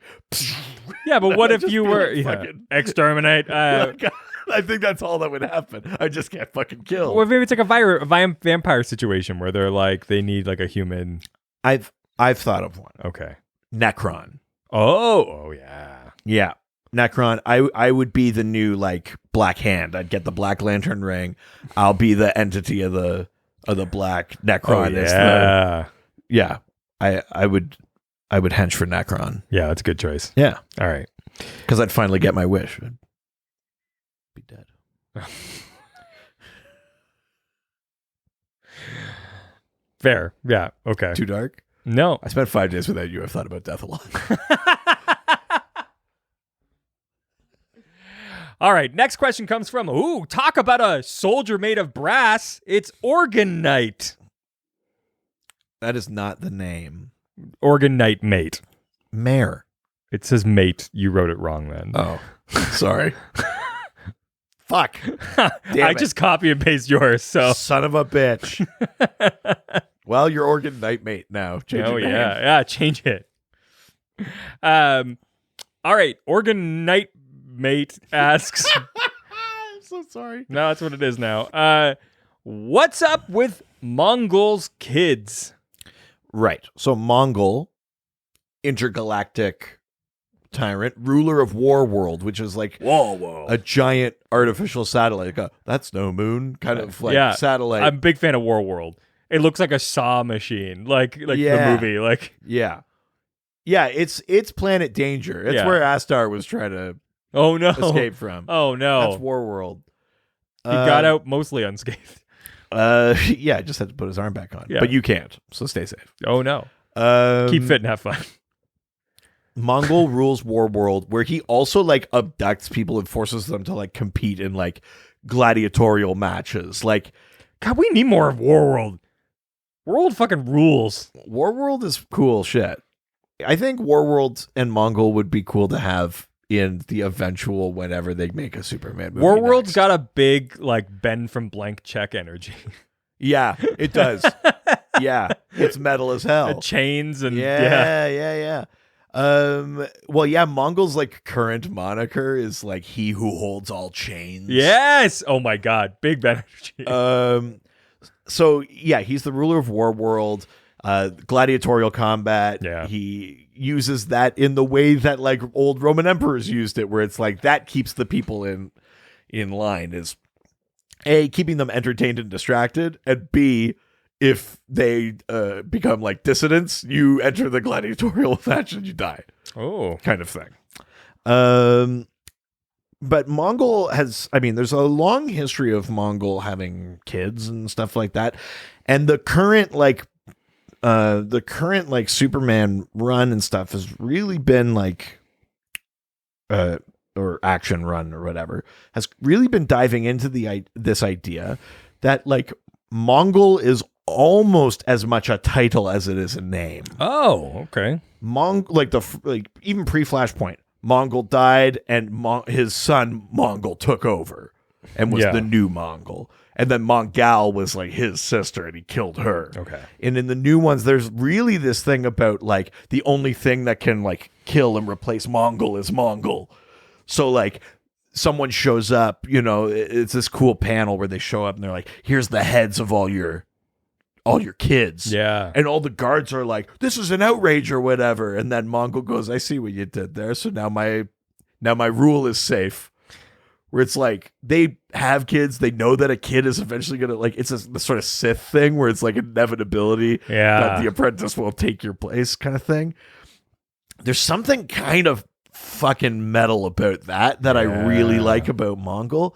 Yeah, but what if Just you be were like, fucking- exterminate? I think that's all that would happen. I just can't fucking kill. Or maybe it's like a vampire situation where they're like they need like a human. I've thought of one. Okay. Necron. Oh yeah. Yeah. Necron. I would be the new like Black Hand. I'd get the Black Lantern ring. I'll be the entity of the Black Necron. Yeah. I would hench for Necron. Yeah, that's a good choice. Yeah. All right. Because I'd finally get my wish. I'd be dead. Fair. Yeah. Okay. Too dark? No. I spent 5 days without you. I've thought about death a lot. All right. Next question comes from, talk about a soldier made of brass. It's Organ Knight. That is not the name. Organ Knight mate. Mare. It says mate. You wrote it wrong then. Oh, sorry. Fuck. I just copy and paste yours. So son of a bitch. Well, you're Organ Knight mate now. Change your name. Yeah. Change it. All right. Organ Knight mate asks. I'm so sorry. No, that's what it is now. What's up with Mongol's kids? Right. So Mongol, intergalactic tyrant, ruler of Warworld, which is like a giant artificial satellite. Like that's no moon kind of like satellite. I'm a big fan of Warworld. It looks like a saw machine, like the movie. Like yeah, it's Planet Danger. It's where Astar was trying to escape from. Oh no, that's Warworld. He got out mostly unscathed. Yeah, just had to put his arm back on. Yeah. But you can't, so stay safe. Oh no. Keep fit and have fun. Mongol rules Warworld, where he also like abducts people and forces them to like compete in like gladiatorial matches. Like, God, we need more of Warworld. Warworld fucking rules. Warworld is cool shit. I think Warworld and Mongol would be cool to have in the eventual whenever they make a Superman movie. Warworld's next. got a big like Ben from Blank Check energy. Yeah, it does. Yeah, it's metal as hell. The chains and yeah. Well, yeah, Mongol's like current moniker is like he who holds all chains. Yes. Oh my God, big Ben energy. So yeah, he's the ruler of Warworld. Gladiatorial combat. Yeah. He uses that in the way that like old Roman emperors used it, where it's like that keeps the people in line, is A, keeping them entertained and distracted, and B, if they become like dissidents, you enter the gladiatorial match and you die. Oh, kind of thing. But Mongol has, I mean, there's a long history of Mongol having kids and stuff like that. And the current Superman run and stuff has really been like, or action run or whatever, has really been diving into this idea that like Mongol is almost as much a title as it is a name. Oh, okay. Even pre-Flashpoint, Mongol died and his son Mongol took over and was the new Mongol. And then Mongol was like his sister and he killed her. Okay. And in the new ones, there's really this thing about like the only thing that can like kill and replace Mongol is Mongol. So like someone shows up, you know, it's this cool panel where they show up and they're like, here's the heads of all your kids. Yeah. And all the guards are like, this is an outrage or whatever. And then Mongol goes, I see what you did there. So now my rule is safe. Where it's like they have kids, they know that a kid is eventually gonna like it's the sort of Sith thing where it's like inevitability that the apprentice will take your place kind of thing. There's something kind of fucking metal about that I really like about Mongol.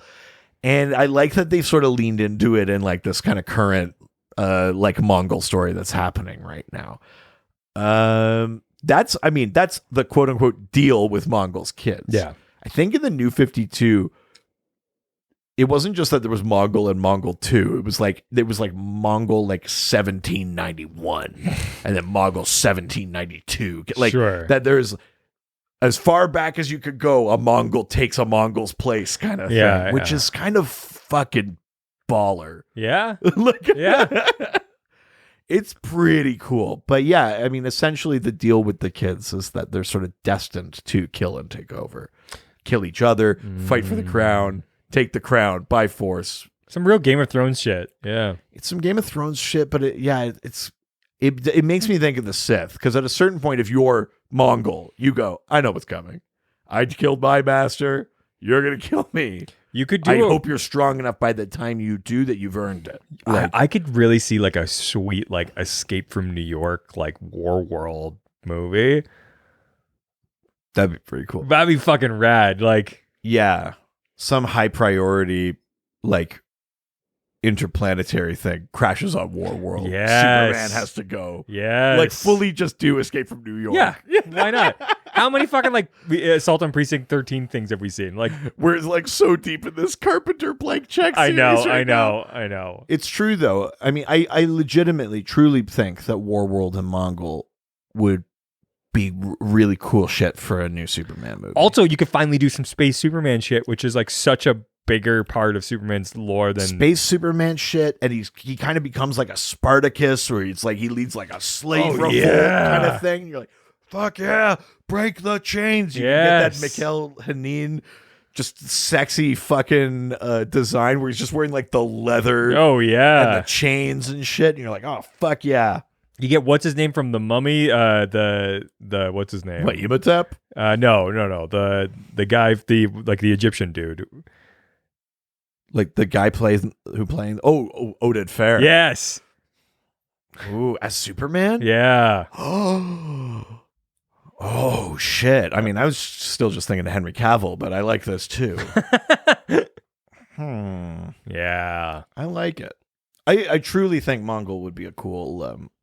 And I like that they've sort of leaned into it in like this kind of current like Mongol story that's happening right now. That's the quote unquote deal with Mongol's kids. Yeah. I think in the New 52, it wasn't just that there was Mongol and Mongol 2. It was like Mongol like 1791 and then Mongol 1792. Like that there's as far back as you could go, a Mongol takes a Mongol's place kind of thing, which is kind of fucking baller. Yeah. Like, yeah. It's pretty cool. But yeah, I mean, essentially the deal with the kids is that they're sort of destined to kill and take over. Kill each other, fight for the crown, take the crown by force. Some real Game of Thrones shit. Yeah. It's some Game of Thrones shit, but it makes me think of the Sith, because at a certain point, if you're Mongol, you go, I know what's coming. I killed my master. You're going to kill me. You could do I hope you're strong enough by the time you do that you've earned it. Like, I could really see like a sweet like Escape from New York like War World movie. That'd be pretty cool. That'd be fucking rad. Like, yeah, some high priority like interplanetary thing crashes on War World. Yes. Superman has to go. Yeah, like fully just do Escape from New York. Yeah, why not? How many fucking like Assault on Precinct 13 things have we seen? Like, we're like so deep in this Carpenter blank check series. I know. It's true though. I mean, I legitimately, truly think that Warworld and Mongol would be really cool shit for a new Superman movie. Also, you could finally do some space Superman shit, which is like such a bigger part of Superman's lore than space Superman shit, and he kind of becomes like a Spartacus, where it's like he leads like a slave revolt kind of thing. And you're like, fuck yeah, break the chains. You can get that Mikhail Hanin, just sexy fucking design where he's just wearing like the leather, and the chains and shit. And you're like, oh fuck yeah. You get what's his name from The Mummy? The what's his name? What, Imhotep? No. The guy, the Egyptian dude. Like the guy playing Oded Fair. Yes. Ooh, as Superman? Yeah. Oh shit. I mean, I was still just thinking of Henry Cavill, but I like this too. Yeah. I like it. I truly think Mongol would be a cool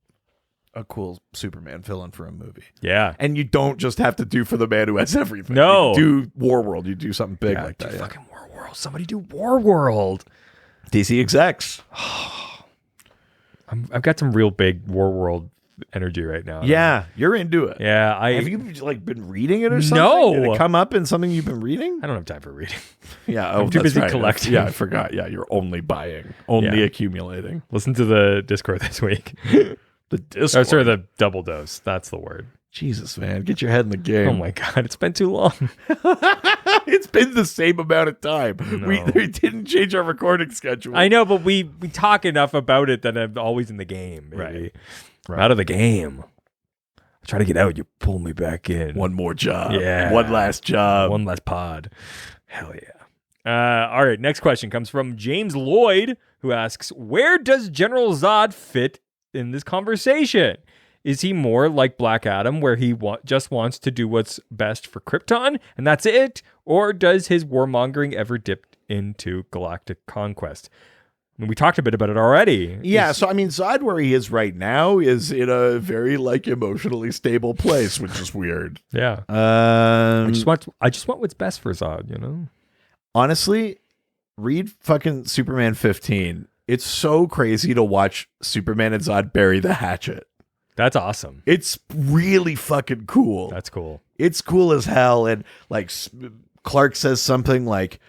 Superman villain for a movie. Yeah. And you don't just have to do For the Man Who Has Everything. No. You do Warworld. You do something big like that. Fucking Warworld. Somebody do Warworld. DC execs. I've got some real big Warworld energy right now. Yeah, you're into it. Yeah. Have you like been reading it or something? No. Did it come up in something you've been reading? I don't have time for reading. Yeah. I'm too busy collecting. Yeah, I forgot. Yeah, you're only buying, only accumulating. Listen to the Discord this week. The Discord. Oh, sorry, the double dose. That's the word. Jesus, man. Get your head in the game. Oh my God. It's been too long. It's been the same amount of time. No. We didn't change our recording schedule. I know, but we talk enough about it that I'm always in the game, baby. Right. I'm out of the game. I try to get out. You pull me back in. One more job. Yeah. One last job. One last pod. Hell yeah. All right. Next question comes from James Lloyd, who asks, where does General Zod fit in this conversation? Is he more like Black Adam, where he just wants to do what's best for Krypton, and that's it? Or does his warmongering ever dip into galactic conquest? I mean, we talked a bit about it already. Yeah, so I mean, Zod, where he is right now, is in a very like emotionally stable place, which is weird. Yeah, I just want what's best for Zod. You know, honestly, read fucking Superman 15. It's so crazy to watch Superman and Zod bury the hatchet. That's awesome. It's really fucking cool. That's cool. It's cool as hell. And like Clark says something like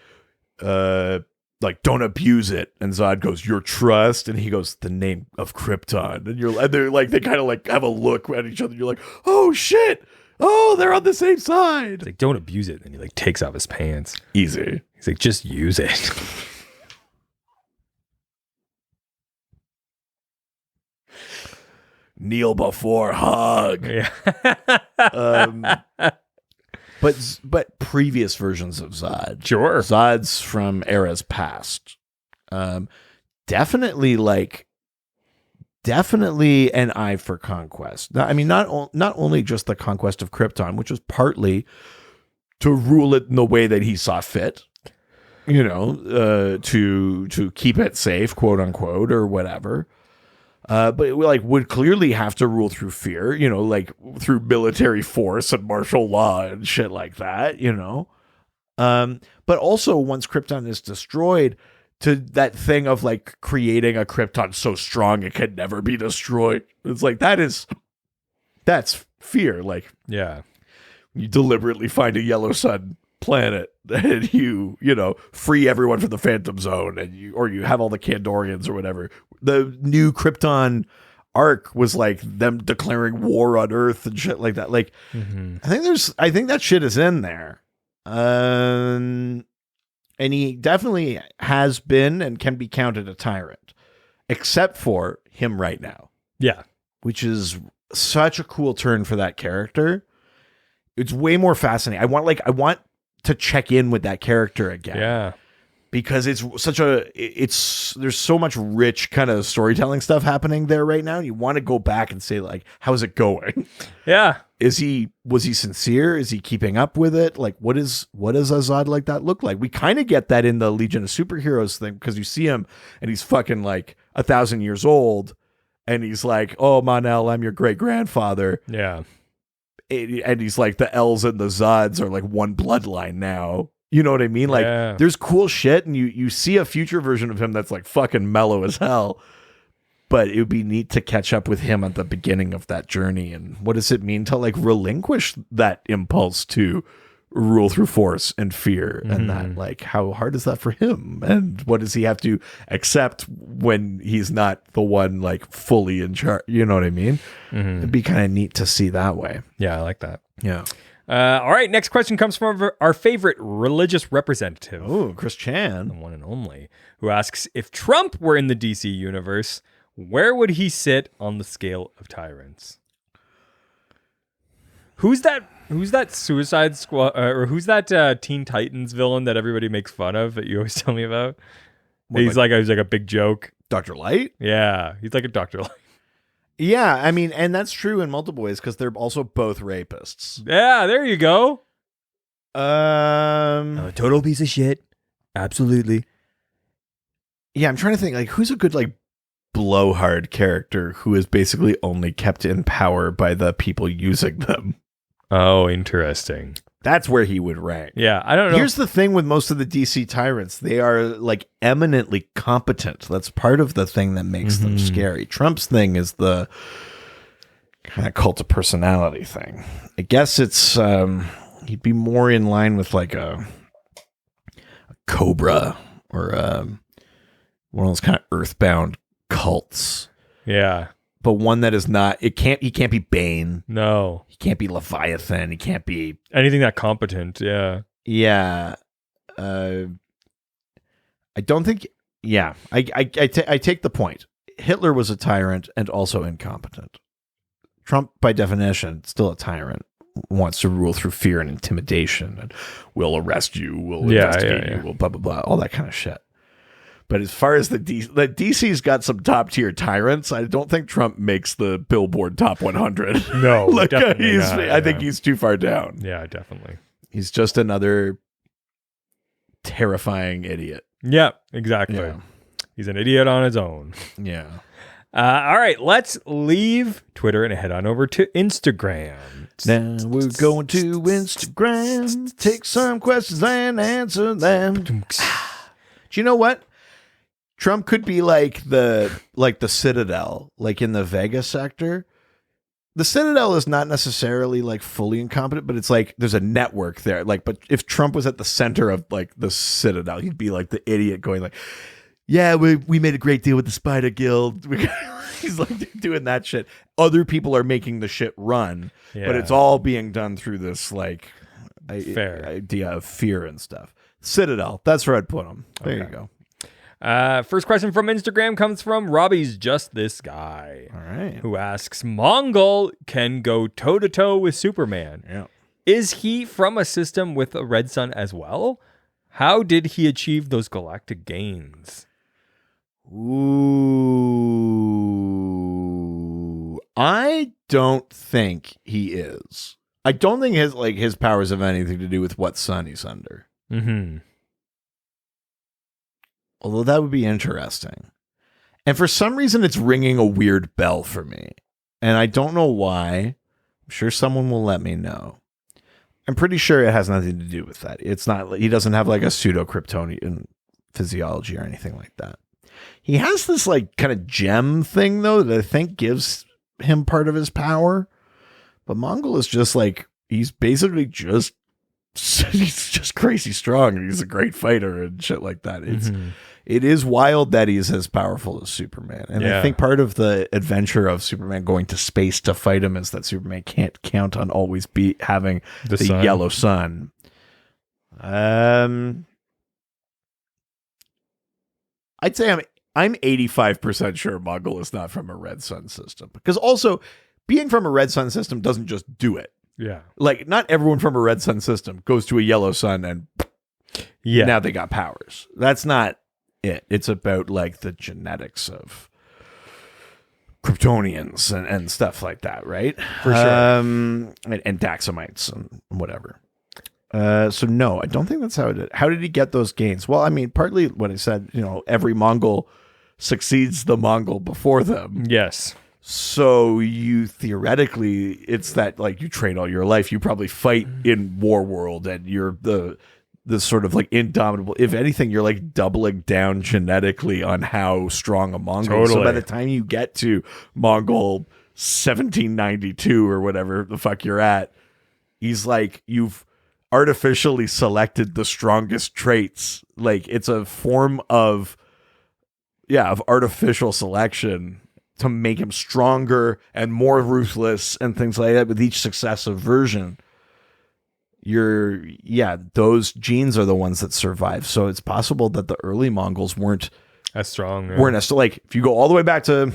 don't abuse it. And Zod goes, your trust. And he goes, the name of Krypton. And they're like, they kind of like have a look at each other. You're like, oh shit. Oh, they're on the same side. It's like, don't abuse it. And he like takes off his pants. Easy. He's like, just use it. Kneel before hug. Yeah. But previous versions of Zod. Sure. Zod's from eras past. Definitely an eye for conquest. I mean, not only just the conquest of Krypton, which was partly to rule it in the way that he saw fit, you know, to keep it safe, quote unquote, or whatever. But it would clearly have to rule through fear, you know, like through military force and martial law and shit like that, you know. But also once Krypton is destroyed, to that thing of like creating a Krypton so strong it can never be destroyed. It's like that's fear. Like, Yeah. you deliberately find a yellow sun planet and you free everyone from the Phantom Zone, and you have all the Kandorians or whatever. The new Krypton arc was like them declaring war on Earth and shit like that. Like, I think that shit is in there. And he definitely has been and can be counted a tyrant, except for him right now. Yeah. Which is such a cool turn for that character. It's way more fascinating. I want to check in with that character again. Yeah. Because there's so much rich kind of storytelling stuff happening there right now. And you want to go back and say, like, how's it going? Yeah. Was he sincere? Is he keeping up with it? Like, what does a Zod like that look like? We kind of get that in the Legion of Superheroes thing, because you see him and he's fucking like 1,000 years old, and he's like, "Oh, Mon-El, I'm your great grandfather." Yeah. And he's like, the L's and the Zods are like one bloodline now. You know what I mean? Like, there's cool shit, and you see a future version of him that's like fucking mellow as hell. But it would be neat to catch up with him at the beginning of that journey. And what does it mean to like relinquish that impulse to rule through force and fear? And that, like, how hard is that for him? And what does he have to accept when he's not the one like fully in charge? You know what I mean? It'd be kind of neat to see that way. Yeah, I like that. Yeah. All right, next question comes from our favorite religious representative. Oh, Chris The Chan. one and only, who asks, if Trump were in the DC universe, where would he sit on the scale of tyrants? Who's that Suicide Squad, or who's that Teen Titans villain that everybody makes fun of that you always tell me about? He's like a big joke. Dr. Light? Yeah, he's like a Dr. Light. Yeah, I mean, and that's true in multiple ways, because they're also both rapists. Yeah, there you go. A total piece of shit. Absolutely. Yeah, I'm trying to think, like, who's a good, like, blowhard character who is basically only kept in power by the people using them. Oh, interesting. That's where he would rank. Yeah, I don't know. Here's the thing with most of the DC tyrants. They are, like, eminently competent. That's part of the thing that makes them scary. Trump's thing is the kind of cult of personality thing. I guess it's, he'd be more in line with, like, a Cobra or one of those kind of earthbound cults. Yeah. But one that is not, he can't be Bane. No. He can't be Leviathan. He can't be anything that competent. Yeah. Yeah. I don't think, yeah. I take the point. Hitler was a tyrant and also incompetent. Trump, by definition, still a tyrant. Wants to rule through fear and intimidation, and will arrest you, will investigate you, will blah, blah, blah, all that kind of shit. But as far as the DC's got some top tier tyrants, I don't think Trump makes the Billboard Top 100. No, like, definitely not, I think he's too far down. Yeah, definitely. He's just another terrifying idiot. Yeah, exactly. Yeah. He's an idiot on his own. Yeah. All right, let's leave Twitter and head on over to Instagram. Now we're going to Instagram, take some questions and answer them. Do you know what? Trump could be like the Citadel, like in the Vega sector. The Citadel is not necessarily like fully incompetent, but it's like there's a network there. Like, but if Trump was at the center of like the Citadel, he'd be like the idiot going like, "Yeah, we made a great deal with the Spider Guild." He's like doing that shit. Other people are making the shit run, but it's all being done through this like idea of fear and stuff. Citadel, that's where I'd put him. There you go. First question from Instagram comes from Robbie's Just This Guy. All right. Who asks, Mongol can go toe-to-toe with Superman. Yeah. Is he from a system with a red sun as well? How did he achieve those galactic gains? Ooh. I don't think he is. I don't think his powers have anything to do with what sun he's under. Mm-hmm. Although that would be interesting. And for some reason, it's ringing a weird bell for me. And I don't know why. I'm sure someone will let me know. I'm pretty sure it has nothing to do with that. It's not. He doesn't have like a pseudo-Kryptonian physiology or anything like that. He has this like kind of gem thing though that I think gives him part of his power. But Mongol is just like, he's basically just he's just crazy strong, and he's a great fighter and shit like that. It is wild that he's as powerful as Superman. And I think part of the adventure of Superman going to space to fight him is that Superman can't count on always having the yellow sun. I'd say I'm 85% sure Mongol is not from a red sun system. Because also, being from a red sun system doesn't just do it. Yeah. Like, not everyone from a red sun system goes to a yellow sun and now they got powers. That's not it. It's about like the genetics of Kryptonians and stuff like that, right? For sure. And Daxamites and whatever. So no, I don't think that's how it did. How did he get those gains? Well, I mean, partly what I said, every Mongol succeeds the Mongol before them. Yes. So you theoretically, it's that like you train all your life. You probably fight in War World, and you're the sort of like indomitable. If anything, you're like doubling down genetically on how strong a Mongol. Totally. So by the time you get to Mongol 1792 or whatever the fuck you're at, he's like, you've artificially selected the strongest traits. Like, it's a form of artificial selection to make him stronger and more ruthless and things like that with each successive version. Those genes are the ones that survive. So it's possible that the early Mongols weren't as strong. Yeah. Weren't as, like, if you go all the way back to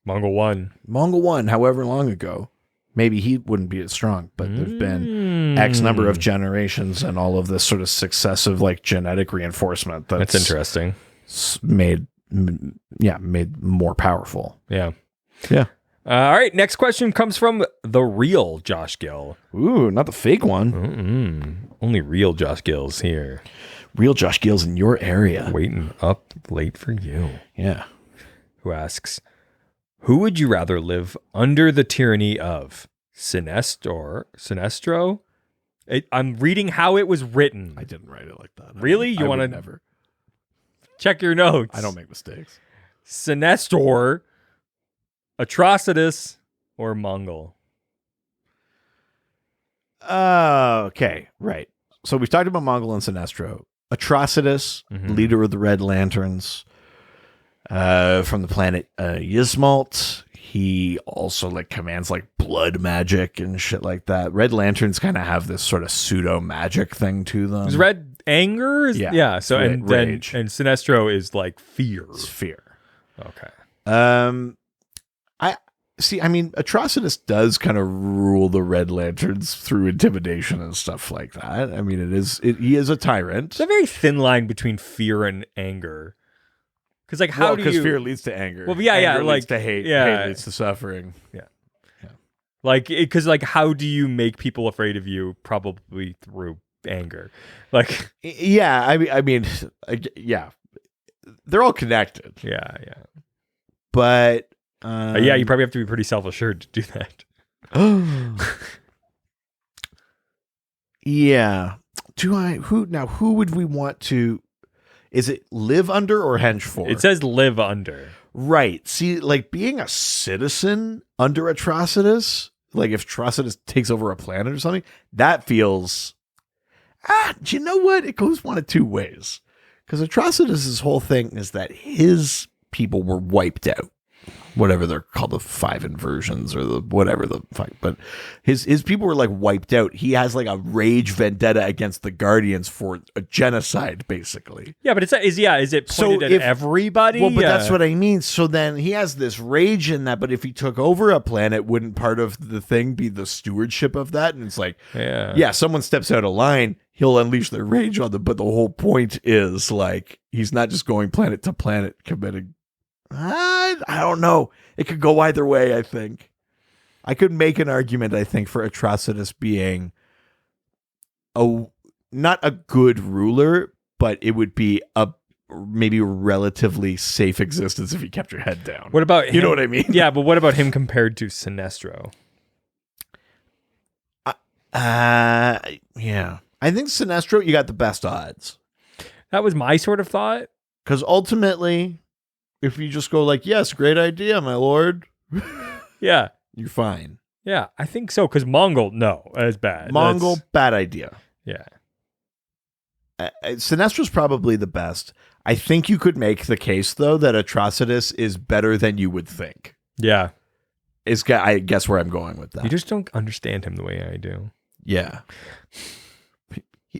Mongol 1, however long ago, maybe he wouldn't be as strong, but there's been X number of generations and all of this sort of successive like genetic reinforcement that's interesting. Made more powerful. Yeah. All right. Next question comes from the real Josh Gill. Ooh, not the fake one. Only real Josh Gill's here. Real Josh Gill's in your area. Waiting up late for you. Yeah. Who asks, who would you rather live under the tyranny of? Senestro? I'm reading how it was written. I didn't write it like that. Really? You want to never check your notes? I don't make mistakes. Senestor, Atrocitus, or Mongol? Okay, right. So we've talked about Mongol and Sinestro. Atrocitus, leader of the Red Lanterns, from the planet Yzmalt. He also like commands like blood magic and shit like that. Red Lanterns kind of have this sort of pseudo magic thing to them. Is red anger? Yeah. So and rage. And Sinestro is like fear. It's fear. Okay. I mean, Atrocitus does kind of rule the Red Lanterns through intimidation and stuff like that. I mean, he is a tyrant. It's a very thin line between fear and anger. Because like, because fear leads to anger. Well, anger like leads to hate. Yeah, hate leads to suffering. Yeah. Like, because like, how do you make people afraid of you? Probably through anger. Like, yeah. I mean, they're all connected. Yeah. But you probably have to be pretty self-assured to do that. Yeah. Who would we want to? Is it live under or henge for? It says live under. Right. See, like being a citizen under Atrocitus, like if Atrocitus takes over a planet or something, that feels. Do you know what? It goes one of two ways. Because Atrocitus' whole thing is that his people were wiped out. Whatever they're called, the 5 inversions or the whatever the fuck, but his people were like wiped out. He has like a rage vendetta against the Guardians for a genocide, basically. Yeah, but is it pointed at everybody? Well, but that's what I mean. So then he has this rage in that. But if he took over a planet, wouldn't part of the thing be the stewardship of that? And it's like, someone steps out of line, he'll unleash their rage on them. But the whole point is like he's not just going planet to planet committing. I don't know. It could go either way, I think. I could make an argument, I think, for Atrocitus being not a good ruler, but it would be a maybe relatively safe existence if he kept your head down. What about him? You know what I mean? Yeah, but what about him compared to Sinestro? Yeah. I think Senestor, you got the best odds. That was my sort of thought. Because ultimately, if you just go like, yes, great idea, my lord, Yeah. you're fine. Yeah, I think so. Because Mongol, no, that's bad. Mongol, bad idea. Yeah. Senestor's probably the best. I think you could make the case, though, that Atrocitus is better than you would think. Yeah. I guess where I'm going with that. You just don't understand him the way I do. Yeah.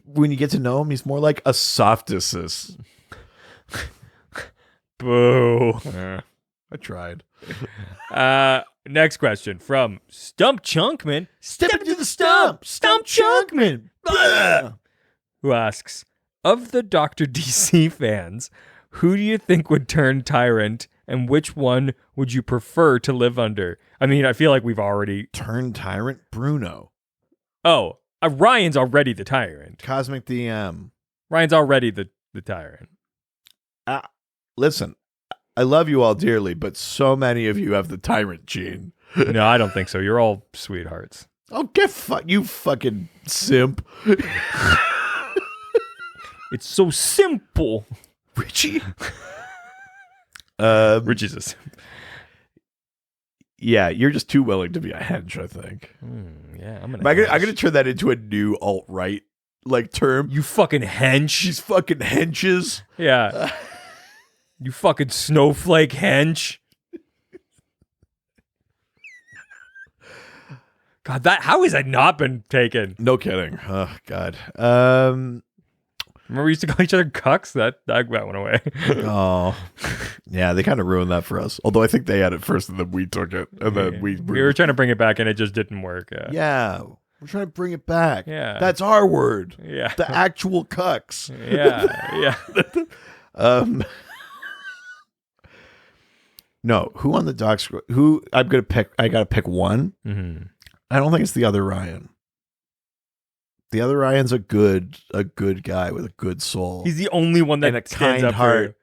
When you get to know him, he's more like a softisus. Boo. I tried. Next question from Stump Chunkman. Step into the stump. Stump Chunkman. Who asks, of the Dr. DC fans, who do you think would turn Tyrant, and which one would you prefer to live under? I mean, I feel like we've already... Turn Tyrant? Bruno. Oh, Ryan's already the Tyrant. Cosmic DM. Ryan's already the Tyrant. Listen, I love you all dearly, but so many of you have the Tyrant gene. No, I don't think so. You're all sweethearts. Oh, you fucking simp. It's so simple. Richie. Richie's a simp. Yeah, you're just too willing to be a hench, I think. Yeah, I'm gonna turn that into a new alt-right term. You fucking hench. These fucking henches. Yeah. You fucking snowflake hench. God, how has that not been taken? No kidding. Oh, God. Remember we used to call each other cucks? That went away. Oh. Yeah, they kind of ruined that for us. Although I think they had it first and then we took it. And then we were trying to bring it back and it just didn't work. Yeah. We're trying to bring it back. Yeah. That's our word. Yeah. The actual cucks. Yeah. No, who on the docs? Who I'm gonna pick? I gotta pick one. Mm-hmm. I don't think it's the other Ryan. The other Ryan's a good guy with a good soul. He's the only one that and a stands kind up heart.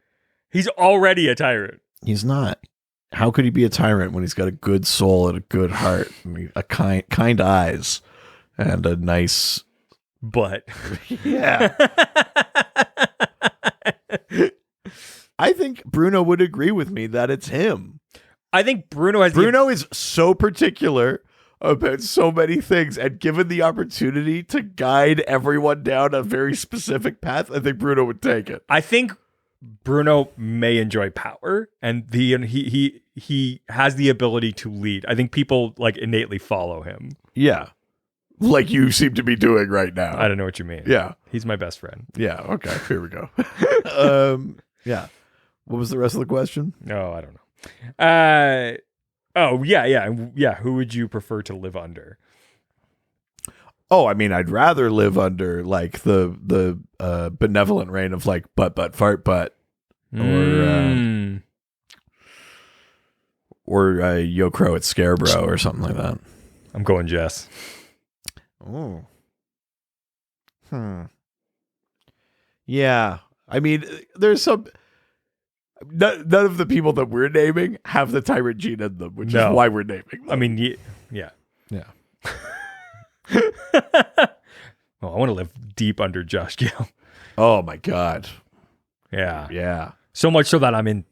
He's already a tyrant. He's not. How could he be a tyrant when he's got a good soul and a good heart, and a kind eyes, and a nice butt? Yeah. I think Bruno would agree with me that it's him. I think Bruno is so particular about so many things, and given the opportunity to guide everyone down a very specific path, I think Bruno would take it. I think Bruno may enjoy power, and he has the ability to lead. I think people innately follow him. Yeah. Like you seem to be doing right now. I don't know what you mean. Yeah. He's my best friend. Yeah. Okay. Here we go. Yeah. What was the rest of the question? Oh, I don't know. Yeah. Who would you prefer to live under? Oh, I mean, I'd rather live under the benevolent reign of butt fart butt, or Yo Crow at Scarecrow or something like that. I'm going Jess. Oh. Yeah. I mean, there's some. None of the people that we're naming have the Tyrant gene in them, which is why we're naming them. I mean, yeah. Well, I want to live deep under Josh Gale. Oh my God. Yeah. Yeah. So much so that I'm in,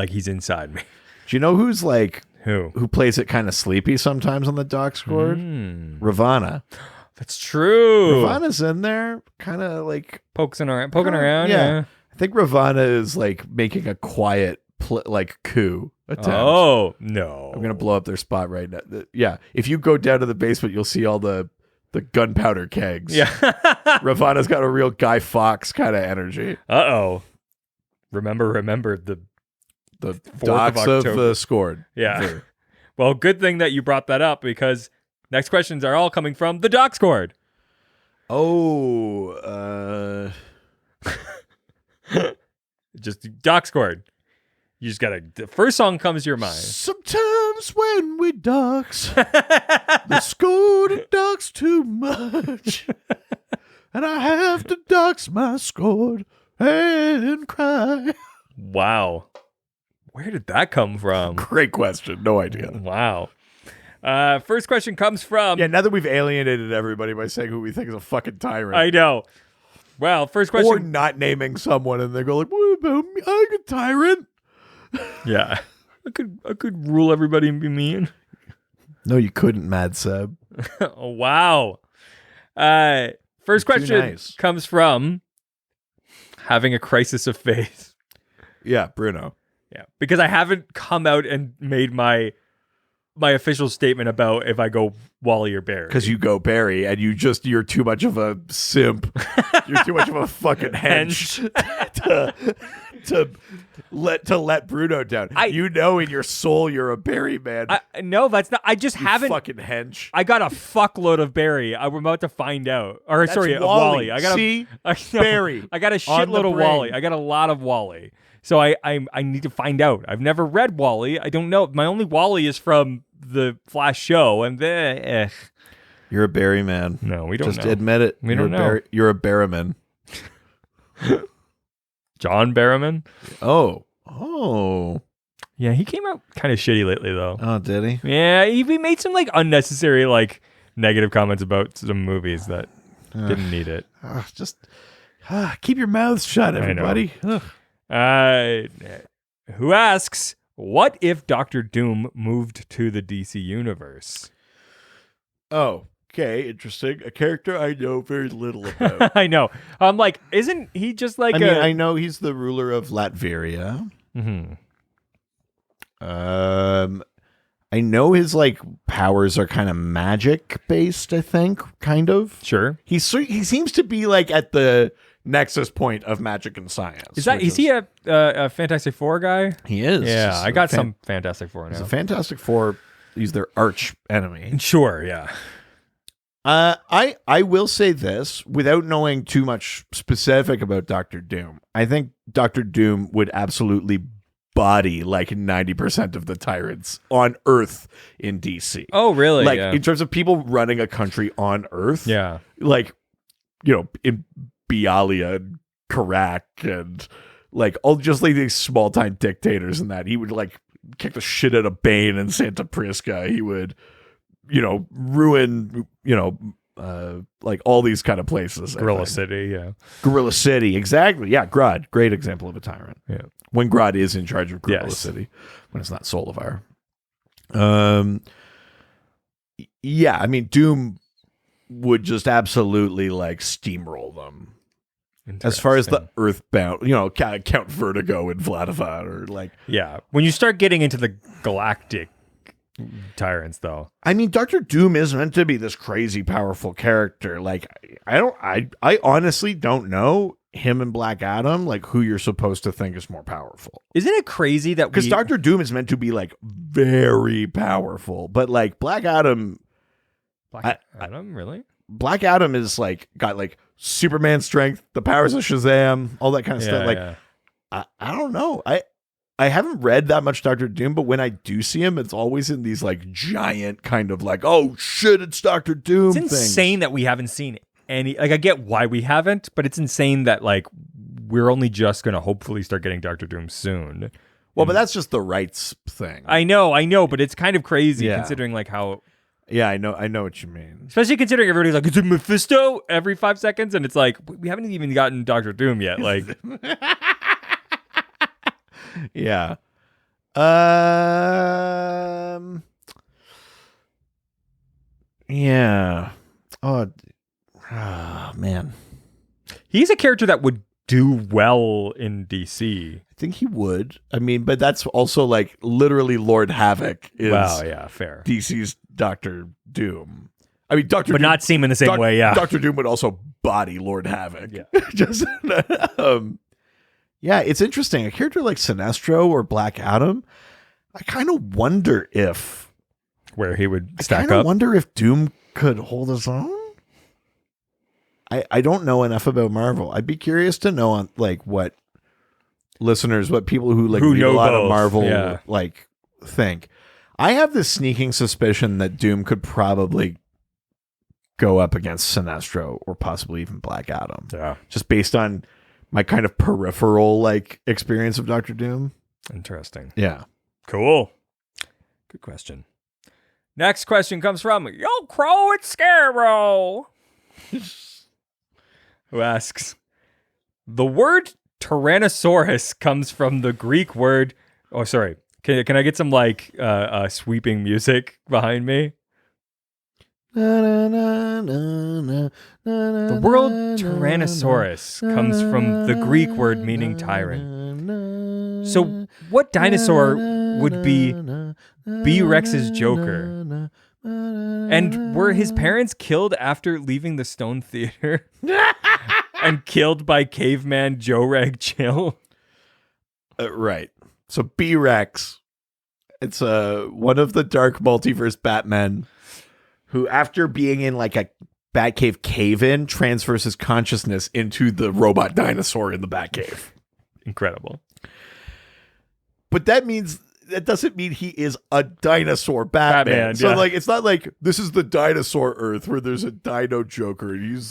he's inside me. Do you know who's who plays it kind of sleepy sometimes on the doc squad? Ravana. That's true. Ravana's in there, kind of poking around. Yeah. I think Ravana is making a quiet coup attempt. Oh no! I'm gonna blow up their spot right now. Yeah, if you go down to the basement, you'll see all the gunpowder kegs. Yeah, Ravana's got a real Guy Fawkes kind of energy. Remember the docks of the Scored. Yeah. Well, good thing that you brought that up, because next questions are all coming from the Doc Scored. Oh, just Doc Scored. You just gotta. The first song comes to your mind. Sometimes when we docs, the Scored docs too much, and I have to docs my Scored and cry. Wow. Where did that come from? Great question. No idea. Wow. First question comes from... Yeah, now that we've alienated everybody by saying who we think is a fucking tyrant. I know. Well, first question... Or not naming someone and they go like, what about me? I'm a tyrant. Yeah. I could rule everybody and be mean. No, you couldn't, Mad Seb. Oh, wow. First question comes from having a crisis of faith. Yeah, Bruno. Yeah, because I haven't come out and made my official statement about if I go Wally or Barry. Because you go Barry and you're too much of a simp. You're too much of a fucking hench to let Bruno down. You know in your soul you're a Barry man. No, that's not. I just haven't. Fucking hench. I got a fuckload of Barry. I'm about to find out. Or That's sorry, Wally. I got Barry. I got a shitload of Wally. I got a lot of Wally. So I need to find out. I've never read Wally. I don't know. My only Wally is from the Flash show, and you're a Barry man. No, we don't. Just admit it. We don't know. You're a Barryman. John Barrowman. Oh. Yeah, he came out kind of shitty lately, though. Oh, did he? Yeah, he made some like unnecessary like negative comments about some movies that didn't need it. Just keep your mouths shut, everybody. Who asks, what if Doctor Doom moved to the DC Universe? Oh, okay, interesting. A character I know very little about. I know. I'm like, isn't he just like I know he's the ruler of Latveria. Mm-hmm. I know his like powers are kind of magic based, I think, kind of. Sure. He seems to be like at the nexus point of magic and science. Is he a Fantastic Four guy? He is. Yeah, I got some Fantastic Four now. He's a Fantastic Four. He's their arch enemy. Sure, yeah. I will say this without knowing too much specific about Doctor Doom. I think Doctor Doom would absolutely body like 90% of the tyrants on Earth in DC. Oh, really? Like in terms of people running a country on Earth. Yeah. Like, in Bialia and Karak and like all just like these small time dictators and that he would like kick the shit out of Bane and Santa Prisca. He would, ruin, like all these kind of places. Gorilla City, yeah. Gorilla City, exactly. Yeah, Grodd, great example of a tyrant. Yeah. When Grodd is in charge of Gorilla City, when it's not Solivar. Yeah, I mean, Doom would just absolutely like steamroll them. As far as the Earthbound, Count Vertigo and Vladivar, or like, yeah. When you start getting into the galactic tyrants, though, I mean, Doctor Doom is meant to be this crazy powerful character. Like, I honestly don't know him and Black Adam, like who you're supposed to think is more powerful. Isn't it crazy that because Doctor Doom is meant to be like very powerful, but like Black Adam, really? Black Adam is like got like Superman strength, the powers of Shazam, all that kind of stuff. Like, yeah. I don't know. I haven't read that much Doctor Doom, but when I do see him, it's always in these like giant kind of like, oh shit, it's Doctor Doom. It's insane that we haven't seen any. Like, I get why we haven't, but it's insane that like we're only just gonna hopefully start getting Doctor Doom soon. Well, but that's just the rights thing. I know, but it's kind of crazy considering like how. Yeah, I know what you mean. Especially considering everybody's like, is it Mephisto every 5 seconds? And it's like, we haven't even gotten Doctor Doom yet. Like, yeah. Yeah. Oh, man. He's a character that would do well in DC. I think he would. I mean, but that's also like literally Lord Havoc is fair. DC's Doctor Doom. I mean, Doctor but Doom, not seem in the same way, yeah. Doctor Doom would also body Lord Havoc. Yeah. Just, yeah, it's interesting. A character like Sinestro or Black Adam, I kind of wonder if... Where he would stack up? I kind of wonder if Doom could hold his own. I don't know enough about Marvel. I'd be curious to know on like what listeners, what people who like read a lot of Marvel like think. I have this sneaking suspicion that Doom could probably go up against Sinestro or possibly even Black Adam. Yeah. Just based on my kind of peripheral like experience of Doctor Doom. Interesting. Yeah. Cool. Good question. Next question comes from Yo Crow and Scarrow, who asks, the word Tyrannosaurus comes from the Greek word. Oh, sorry. Can I get some like sweeping music behind me? The word Tyrannosaurus comes from the Greek word meaning tyrant. So what dinosaur would be B-Rex's Joker? And were his parents killed after leaving the Stone Theater? And killed by caveman Joe Rag Chill? Right. So B-Rex, it's one of the Dark Multiverse Batmen who, after being in like a Batcave cave-in, transfers his consciousness into the robot dinosaur in the Batcave. Incredible. But that doesn't mean he is a dinosaur Batman. So like, it's not like this is the dinosaur Earth where there's a Dino Joker and he's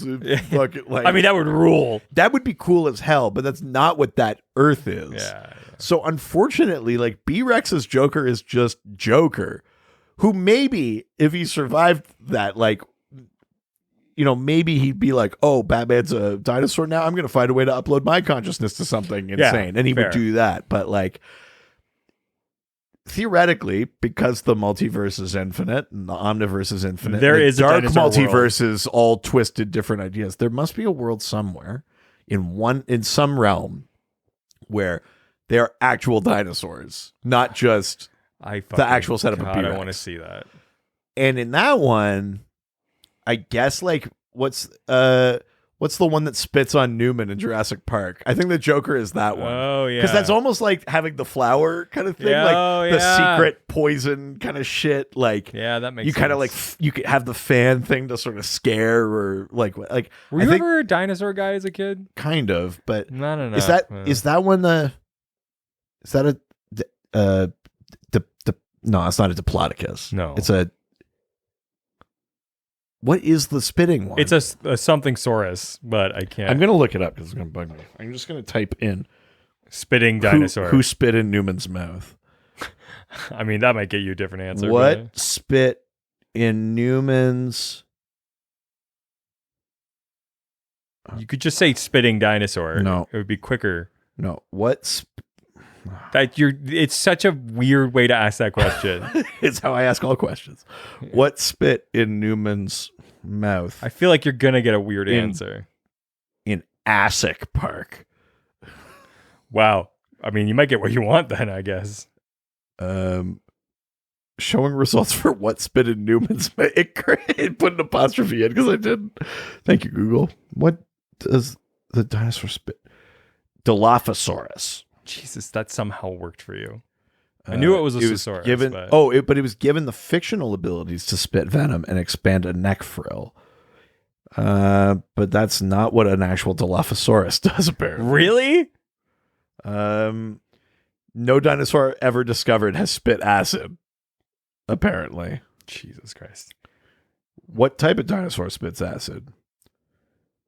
fucking like. I mean, that would rule. That would be cool as hell, but that's not what that Earth is. Yeah. So unfortunately, like B-Rex's Joker is just Joker, who maybe if he survived that, like, you know, maybe he'd be like, oh, Batman's a dinosaur now. I'm going to find a way to upload my consciousness to something insane. And he would do that. But like, theoretically, because the multiverse is infinite and the omniverse is infinite, there is dark a dinosaur multiverse world. is all twisted different ideas. There must be a world somewhere in some realm where they are actual dinosaurs, not just the actual setup of B-Rex. I want to see that. And in that one, I guess like what's the one that spits on Newman in Jurassic Park? I think the Joker is that one. Oh yeah, because that's almost like having the flower kind of thing, the secret poison kind of shit. Like that makes you sense. kind of like you could have the fan thing to sort of scare or like. Were you ever a dinosaur guy as a kid? Kind of, but not enough. Is that one the? Is that a no, it's not a Diplodocus. No. It's a what is the spitting one? It's a something saurus, but I can't. I'm going to look it up because it's going to bug me. I'm just going to type in spitting dinosaur. Who spit in Newman's mouth? I mean, that might get you a different answer. What spit in Newman's? You could just say spitting dinosaur. No. It would be quicker. No. It's such a weird way to ask that question. It's how I ask all questions. What spit in Newman's mouth? I feel like you're gonna get a weird answer. In Jurassic Park. Wow. I mean, you might get what you want then, I guess. Showing results for what spit in Newman's mouth. It put an apostrophe in because I didn't. Thank you, Google. What does the dinosaur spit? Dilophosaurus. Jesus, that somehow worked for you. I knew it was a thesaurus. But it was given the fictional abilities to spit venom and expand a neck frill. But that's not what an actual Dilophosaurus does, apparently. Really? No dinosaur ever discovered has spit acid, apparently. Jesus Christ. What type of dinosaur spits acid?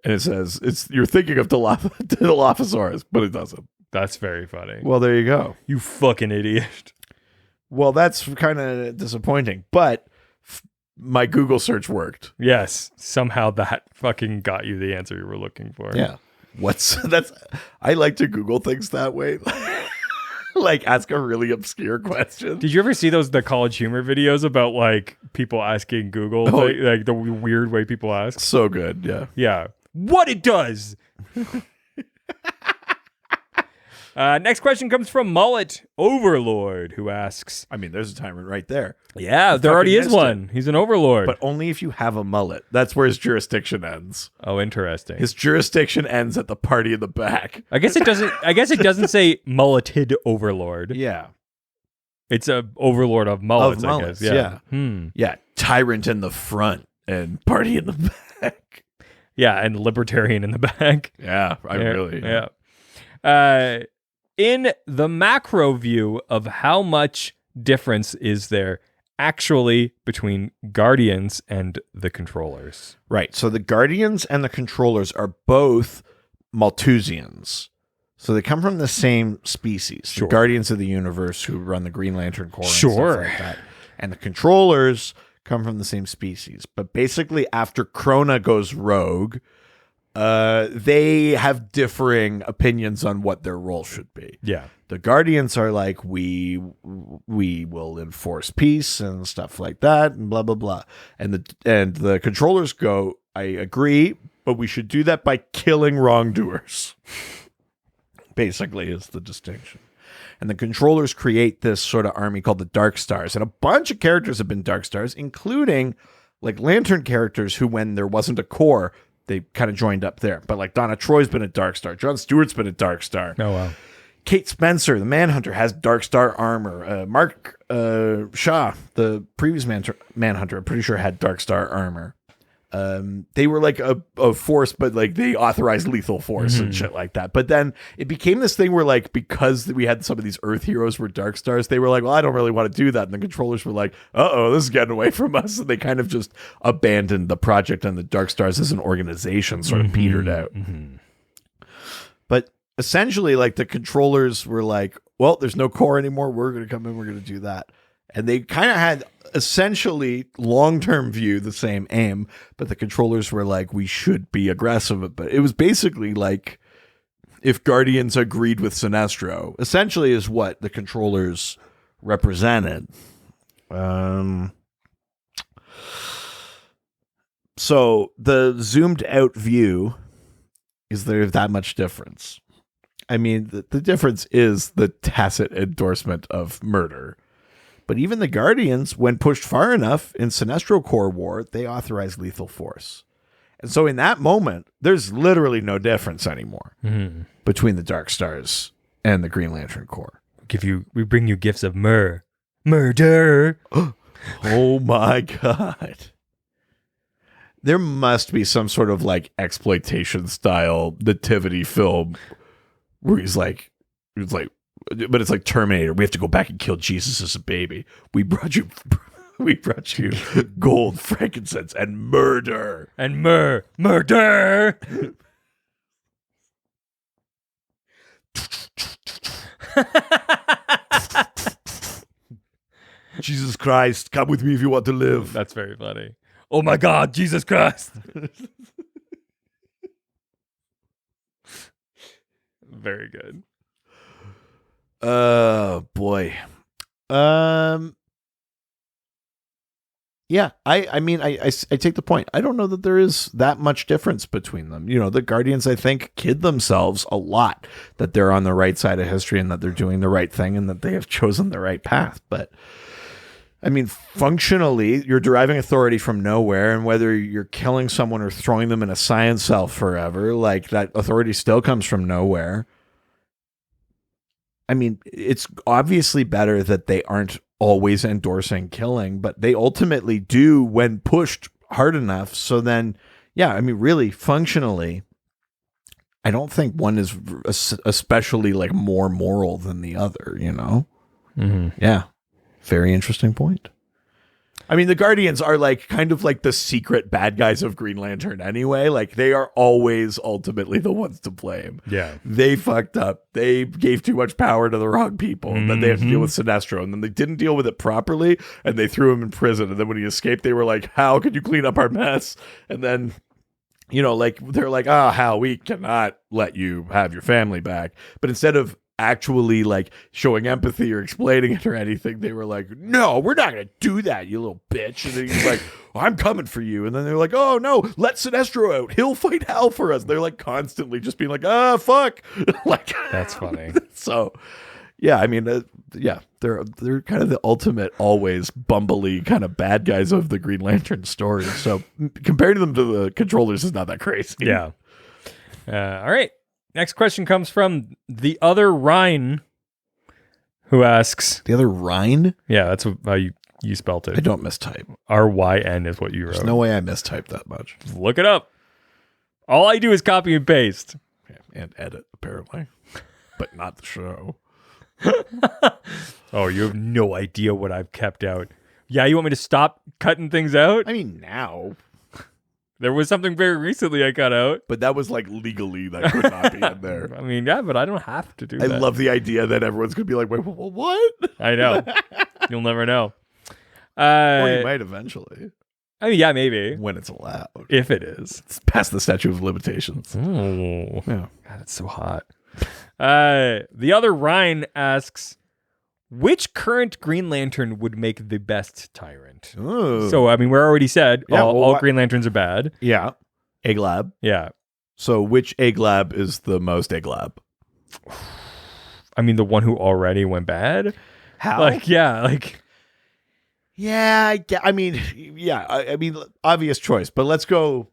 And it says, you're thinking of Dilophosaurus, but it doesn't. That's very funny. Well, there you go. You fucking idiot. Well, that's kind of disappointing, but my Google search worked. Yes. Somehow that fucking got you the answer you were looking for. Yeah. I like to Google things that way. Like ask a really obscure question. Did you ever see the college humor videos about like people asking Google, like the weird way people ask? So good. Yeah. Yeah. What it does. Next question comes from Mullet Overlord, who asks... I mean, there's a tyrant right there. Yeah, there already is one. He's an overlord. But only if you have a mullet. That's where his jurisdiction ends. Oh, interesting. His jurisdiction ends at the party in the back. I guess it doesn't say mulleted overlord. Yeah. It's a overlord of mullets, I guess. Yeah. Yeah. Yeah, tyrant in the front and party in the back. Yeah, and libertarian in the back. Yeah, really... Yeah. In the macro view of how much difference is there actually between Guardians and the Controllers? Right. So the Guardians and the Controllers are both Malthusians. So they come from the same species. Sure. The Guardians of the Universe who run the Green Lantern Corps and sure. stuff like that. And the Controllers come from the same species. But basically, after Krona goes rogue, they have differing opinions on what their role should be. Yeah. The Guardians are like, we will enforce peace and stuff like that, and blah blah blah. And the controllers go, I agree, but we should do that by killing wrongdoers. Basically, is the distinction. And the controllers create this sort of army called the Dark Stars, and a bunch of characters have been Dark Stars, including like Lantern characters who, when there wasn't a core, they kind of joined up there. But like Donna Troy's been a Dark Star, Jon Stewart's been a Dark Star. Oh wow. Kate Spencer, the Manhunter, has Dark Star armor. Mark Shaw, the previous Manhunter, I'm pretty sure had Dark Star armor. They were like a force, but like they authorized lethal force and shit like that. But then it became this thing where like, because we had some of these Earth heroes were Dark Stars, they were like, well, I don't really want to do that. And the controllers were like, uh-oh, this is getting away from us. And they kind of just abandoned the project, and the Dark Stars as an organization sort of petered out. But essentially, like, the controllers were like, well, there's no core anymore. We're going to come in. We're going to do that. And they kind of had essentially long-term view, the same aim, but the controllers were like, we should be aggressive. But it was basically like if Guardians agreed with Sinestro, essentially is what the controllers represented. So the zoomed out view, is there that much difference? I mean, the difference is the tacit endorsement of murder. But even the Guardians, when pushed far enough in Sinestro Corps War, they authorized lethal force. And so in that moment, there's literally no difference anymore between the Dark Stars and the Green Lantern Corps. We bring you gifts of murder. Oh my God. There must be some sort of like exploitation style nativity film where he's like, but it's like Terminator. We have to go back and kill Jesus as a baby. We brought you gold, frankincense, and murder. And murder. Jesus Christ, come with me if you want to live. That's very funny. Oh my God, Jesus Christ. Very good. Boy. Yeah, I mean, I take the point. I don't know that there is that much difference between them. You know, the Guardians, I think, kid themselves a lot that they're on the right side of history and that they're doing the right thing and that they have chosen the right path. But I mean, functionally, you're deriving authority from nowhere, and whether you're killing someone or throwing them in a science cell forever, like, that authority still comes from nowhere. I mean, it's obviously better that they aren't always endorsing killing, but they ultimately do when pushed hard enough. So then, yeah, I mean, really, functionally, I don't think one is especially like more moral than the other, you know? Yeah. Very interesting point. I mean, the Guardians are like kind of like the secret bad guys of Green Lantern anyway. Like, they are always ultimately the ones to blame. Yeah. They fucked up. They gave too much power to the wrong people. And then they have to deal with Sinestro. And then they didn't deal with it properly. And they threw him in prison. And then when he escaped, they were like, Hal, could you clean up our mess? And then, you know, like, they're like, Hal, we cannot let you have your family back. But instead of actually like showing empathy or explaining it or anything, they were like, no, we're not gonna do that, you little bitch. And then he's like, I'm coming for you. And then they're like, oh no, let Sinestro out, he'll fight Hal for us. They're like constantly just being like, fuck. Like, that's funny. So yeah, I mean, they're kind of the ultimate always bumbly kind of bad guys of the Green Lantern story. So comparing them to the controllers is not that crazy. Yeah. All right. Next question comes from the other Rhine, who asks... The other Rhine? Yeah, that's how you spelt it. I don't mistype. R-Y-N is what you wrote. There's no way I mistyped that much. Look it up. All I do is copy and paste. And edit, apparently. But not the show. Oh, you have no idea what I've kept out. Yeah, you want me to stop cutting things out? I mean, now... There was something very recently I cut out. But that was like legally that could not be in there. I mean, yeah, but I don't have to do that. I love the idea that everyone's going to be like, wait, what? I know. You'll never know. Or you might eventually. I mean, yeah, maybe. When it's allowed. If it is. It's past the statute of limitations. Oh. Yeah. God, it's so hot. The other Ryan asks, which current Green Lantern would make the best Tyrant? Ooh. So, I mean, we already said all Green Lanterns are bad. Yeah. Egg Lab. Yeah. So which Egg Lab is the most Egg Lab? I mean, the one who already went bad? How? Yeah, Yeah, I mean, obvious choice, but let's go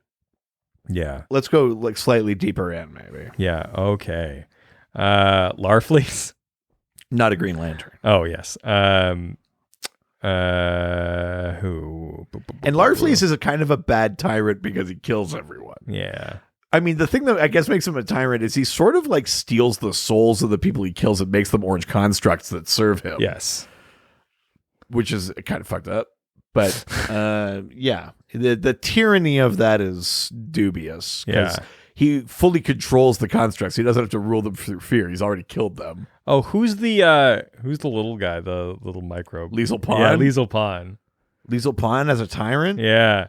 like slightly deeper in, maybe. Yeah, okay. Larfleeze? Not a Green Lantern. Oh, yes. Who? And Larfleeze is a kind of a bad tyrant because he kills everyone. Yeah. I mean, the thing that I guess makes him a tyrant is he sort of like steals the souls of the people he kills and makes them orange constructs that serve him. Yes. Which is kind of fucked up. But yeah, the tyranny of that is dubious. Yeah. He fully controls the constructs. He doesn't have to rule them through fear. He's already killed them. Oh, who's the little guy, the little microbe? Liesel Pon? Yeah, Liesel Pon. Liesel Pon as a tyrant? Yeah.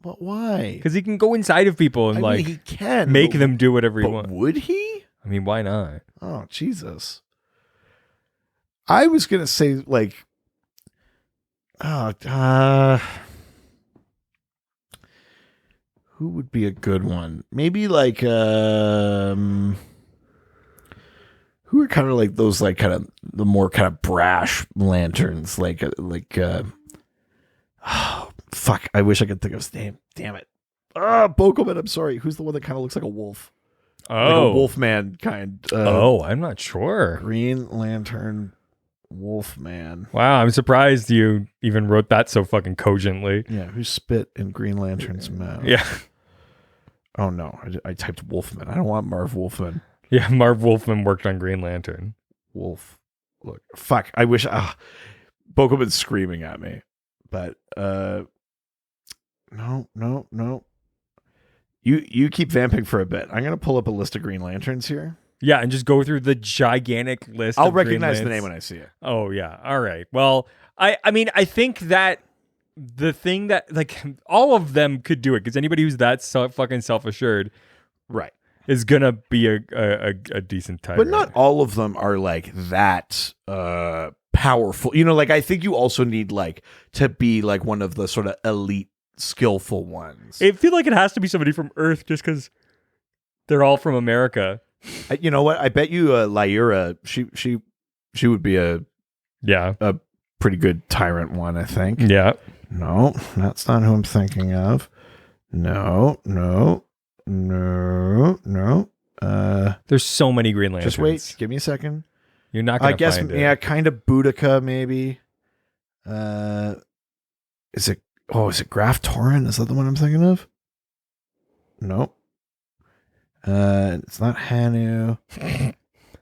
But why? Because he can go inside of people and he can make them do whatever he wants. Would he? I mean, why not? Oh, Jesus. I was gonna say who would be a good one? Maybe who are kind of like those kind of the more kind of brash lanterns oh, fuck, I wish I could think of his name. Damn it. Bokelman, I'm sorry. Who's the one that kind of looks like a wolf? Oh. Like a wolfman kind. I'm not sure. Green Lantern Wolfman. Wow, I'm surprised you even wrote that so fucking cogently. Yeah, who spit in Green Lantern's mouth? Yeah. Oh no, I typed Wolfman. I don't want Marv Wolfman. Yeah, Marv Wolfman worked on Green Lantern. Wolf. Look, fuck. I wish. Bokelman's screaming at me, but no. You keep vamping for a bit. I'm gonna pull up a list of Green Lanterns here. Yeah, and just go through the gigantic list. I'll recognize the name when I see it. Oh yeah. All right. Well, I mean, I think that the thing that all of them could do it because anybody who's that fucking self-assured, right, is gonna be a decent tyrant. But not all of them are like that powerful. You know, I think you also need to be one of the sort of elite, skillful ones. I feel like it has to be somebody from Earth just because they're all from America. You know what? I bet you Lyra, she would be a pretty good tyrant one, I think. Yeah. No, that's not who I'm thinking of. No. There's so many Green Lanterns. Just wait. Give me a second. You're not going to find it. Yeah, kind of Boudica, maybe. Is it Graf Torren? Is that the one I'm thinking of? No. It's not Hanu.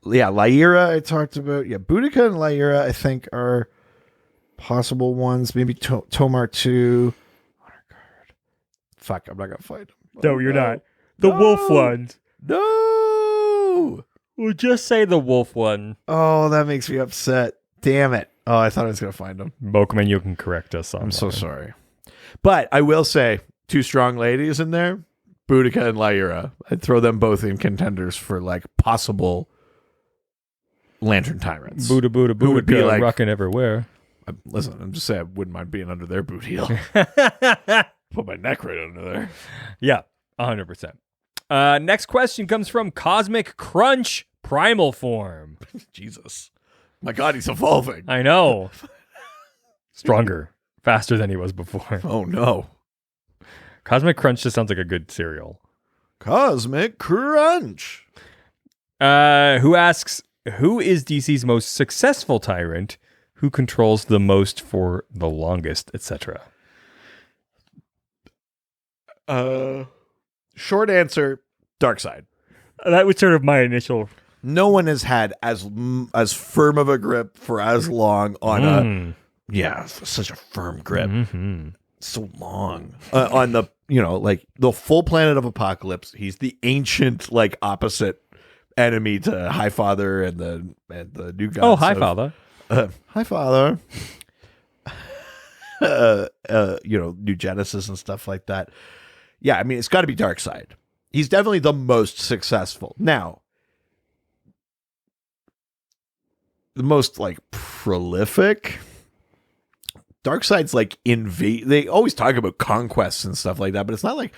Yeah, Lyra I talked about. Yeah, Boudica and Lyra I think are possible ones. Maybe Tomar 2. Fuck, I'm not gonna find them. No, you're not. The wolf ones. No. We'll just say the wolf one. Oh, that makes me upset. Damn it. Oh, I thought I was gonna find them. Bokeman, you can correct us on I'm so sorry. But I will say, two strong ladies in there, Boudica and Lyra. I'd throw them both in contenders for possible Lantern Tyrants. Buddha, would be rocking everywhere. Listen, I'm just saying I wouldn't mind being under their boot heel. Put my neck right under there. Yeah, 100%. Next question comes from Cosmic Crunch Primal Form. Jesus. My God, he's evolving. I know. Stronger. Faster than he was before. Oh, no. Cosmic Crunch just sounds like a good cereal. Cosmic Crunch. Who asks, who is DC's most successful tyrant? Who controls the most for the longest, etc.? Short answer, Darkseid. That was sort of my initial. No one has had as firm of a grip for as long on such a firm grip. Mm-hmm. So long on the the full planet of Apocalypse. He's the ancient opposite enemy to Highfather and the new gods. Oh, Highfather. Highfather. New Genesis and stuff like that. Yeah, I mean, it's got to be Darkseid. He's definitely the most successful. Now, the most like prolific. Darkseid's like they always talk about conquests and stuff like that, but it's not like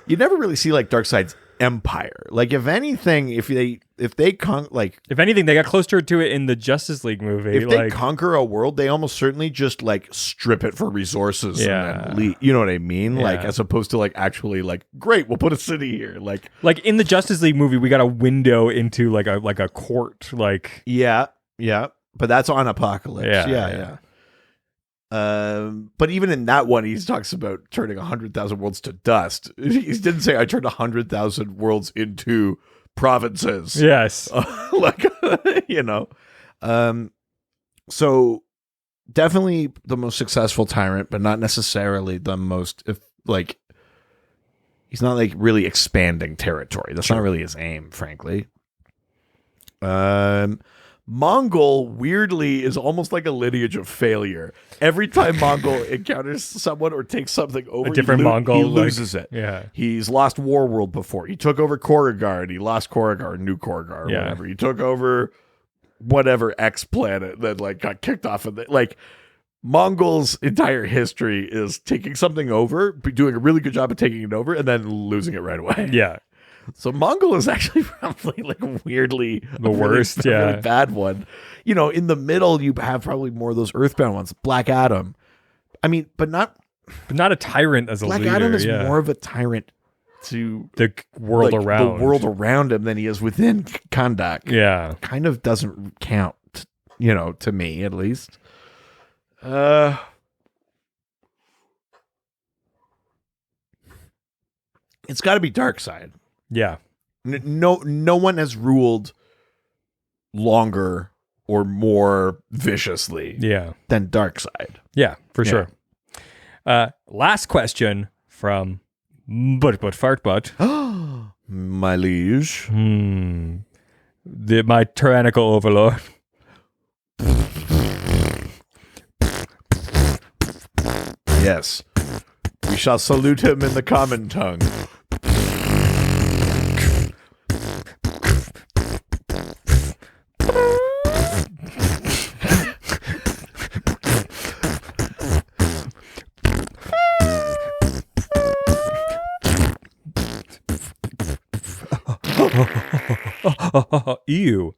you never really see like Darkseid's empire. Like if anything, if anything, they got closer to it in the Justice League movie. If they conquer a world, they almost certainly just like strip it for resources and then leave. You know what I mean? Yeah. Like as opposed to like actually like, great, we'll put a city here. Like in the Justice League movie, we got a window into like a court. Like yeah, but that's on Apocalypse. Yeah. But even in that one, he talks about turning 100,000 worlds to dust. He didn't say I turned 100,000 worlds into provinces. Yes. So definitely the most successful tyrant, but not necessarily the most, he's not like really expanding territory. That's not really his aim, frankly. Mongol weirdly is almost like a lineage of failure. Every time Mongol encounters someone or takes something over, a different Mongol, he loses it. Yeah, he's lost Warworld before. He took over Korrigar and he lost Korrigar, New Korrigar, or whatever. He took over whatever X planet that like got kicked off of it. Like Mongol's entire history is taking something over, doing a really good job of taking it over, and then losing it right away. Yeah. So Mongol is actually probably like weirdly the worst, really bad one. In the middle you have probably more of those Earthbound ones. Black Adam. I mean, but not a tyrant as a Black leader. Black Adam is more of a tyrant to the world around. The world around him than he is within Kandak. Yeah. Kind of doesn't count, to me at least. It's got to be Darkseid. Yeah. No one has ruled longer or more viciously than Darkseid. Yeah, for sure. Last question from Fartbutt. My liege. My tyrannical overlord. Yes. We shall salute him in the common tongue. Ew.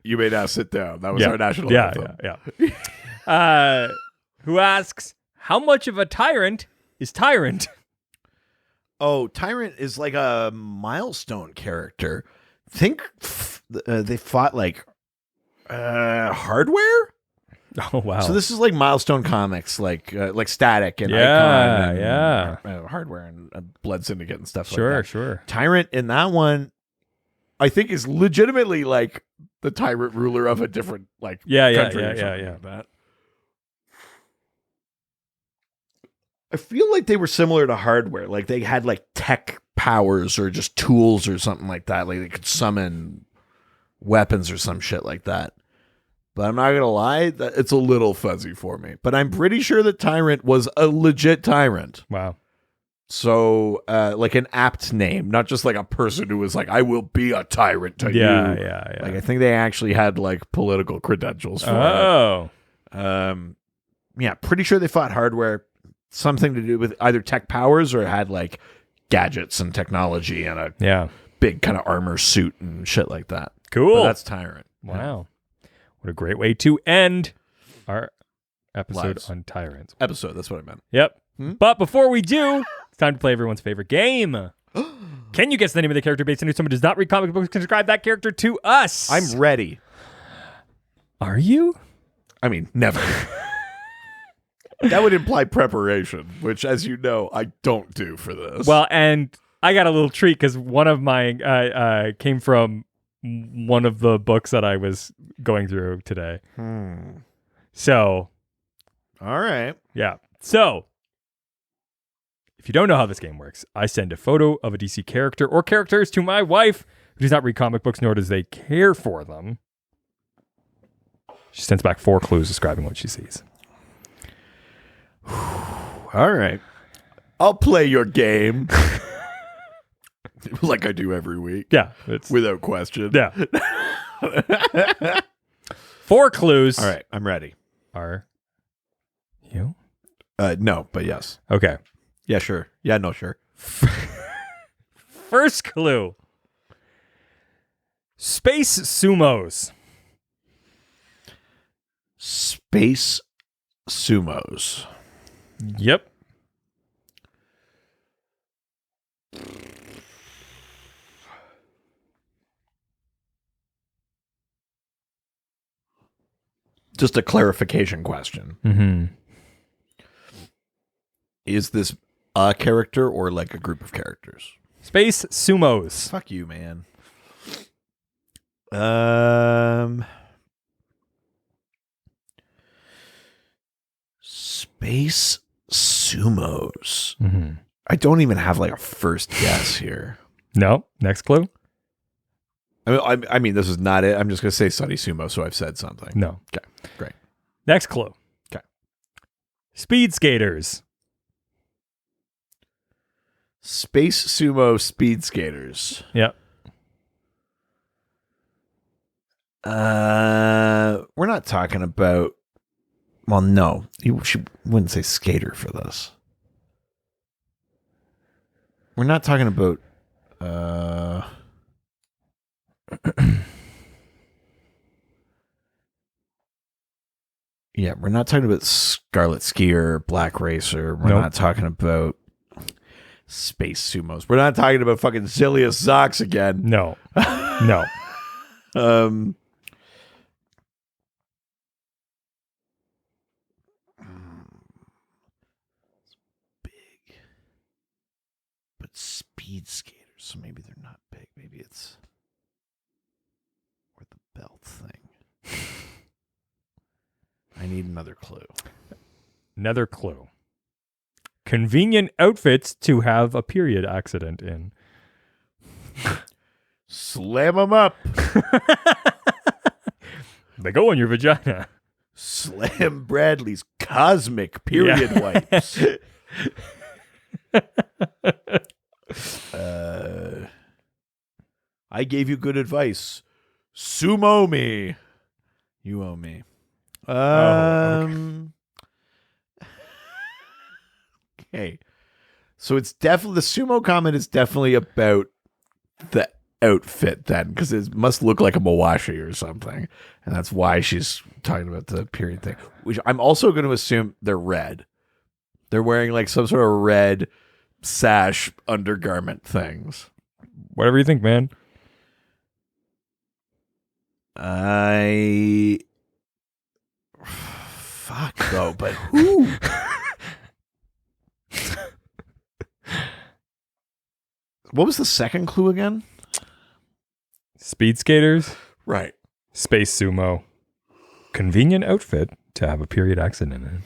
You may now sit down. That was our national anthem. Yeah. Who asks, how much of a tyrant is Tyrant? Oh, Tyrant is like a milestone character. Think they fought like Hardware? Oh, wow. So this is like Milestone Comics, like Static and Icon and Hardware and Blood Syndicate and stuff like that. Sure. Tyrant in that one, I think, is legitimately like the tyrant ruler of a different country. Yeah. That. I feel like they were similar to Hardware. Like they had like tech powers or just tools or something like that. Like they could summon weapons or some shit like that. But I'm not going to lie, it's a little fuzzy for me. But I'm pretty sure that Tyrant was a legit tyrant. Wow. So, like an apt name, not just like a person who was like, I will be a tyrant to you. Yeah. Like, I think they actually had like political credentials for it. Yeah, pretty sure they fought Hardware. Something to do with either tech powers or had like gadgets and technology and a big kind of armor suit and shit like that. Cool. But that's Tyrant. Wow. What a great way to end our episode Lives. on Tyrants. Episode, that's what I meant. Yep. But before we do, it's time to play everyone's favorite game. Can you guess the name of the character based on who someone does not read comic books can describe that character to us? I'm ready. Are you? I mean, never. That would imply preparation, which, as you know, I don't do for this. Well, and I got a little treat because one of mine came from one of the books that I was going through today. So, all right. Yeah. So, if you don't know how this game works, I send a photo of a DC character or characters to my wife, who does not read comic books, nor does they care for them. She sends back 4 clues describing what she sees. all right. I'll play your game. Like I do every week. Yeah. It's, Without question. yeah. 4 clues. All right. I'm ready. Are you? No, but yes. Okay. Yeah, sure. Yeah, no, sure. First clue. Space sumos. Space sumos. Yep. Just a clarification question. Mm-hmm. Is this a character or like a group of characters? Space sumos. Fuck you, man. Space sumos. Mm-hmm. I don't even have like a first guess here. No. Next clue. I mean, this is not it. I'm just gonna say Sunny Sumo, so I've said something. No. Okay, great. Next clue. Okay. Speed skaters. Space sumo speed skaters. Yep. We're not talking about. Well, no, she wouldn't say skater for this. We're not talking about. Yeah, we're not talking about Scarlet Skier, Black Racer. We're not talking about space sumos. We're not talking about fucking Zilius Zox again. No. No. Big, but speed skaters. So maybe they're not big. Maybe it's or the belt thing. I need another clue. Another clue. Convenient outfits to have a period accident in. Slam them up. They go in your vagina. Slam Bradley's cosmic period wipes. I gave you good advice. Sumo me. You owe me. Okay. So it's definitely the sumo comment is definitely about the outfit then, because it must look like a mawashi or something, and that's why she's talking about the period thing. Which I'm also going to assume they're red. They're wearing like some sort of red sash undergarment things. Whatever you think, man. Fuck though, but who? What was the second clue again? Speed skaters. Right. Space sumo. Convenient outfit to have a period accident in.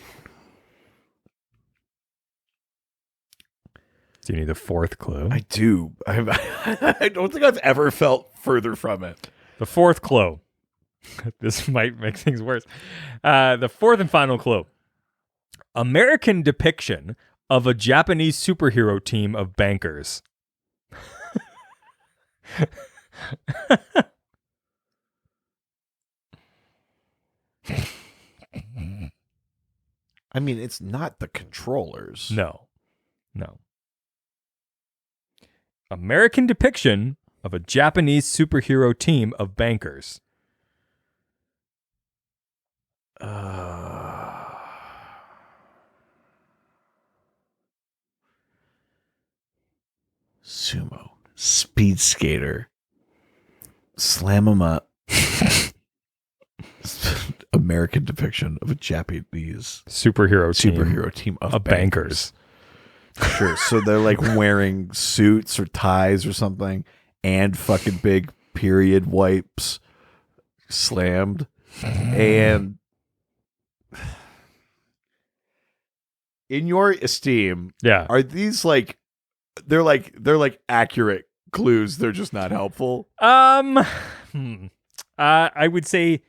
Do you need the fourth clue? I do. I don't think I've ever felt further from it. The fourth clue. This might make things worse. The fourth and final clue. American depiction of a Japanese superhero team of bankers. I mean, it's not the controllers. No. American depiction of a Japanese superhero team of bankers. Sumo. Speed skater. Slam them up. American depiction of a Japanese superhero team of bankers. Sure. So they're like wearing suits or ties or something and fucking big period wipes slammed. And in your esteem, Yeah. are these like they're like accurate clues, they're just not helpful? I would say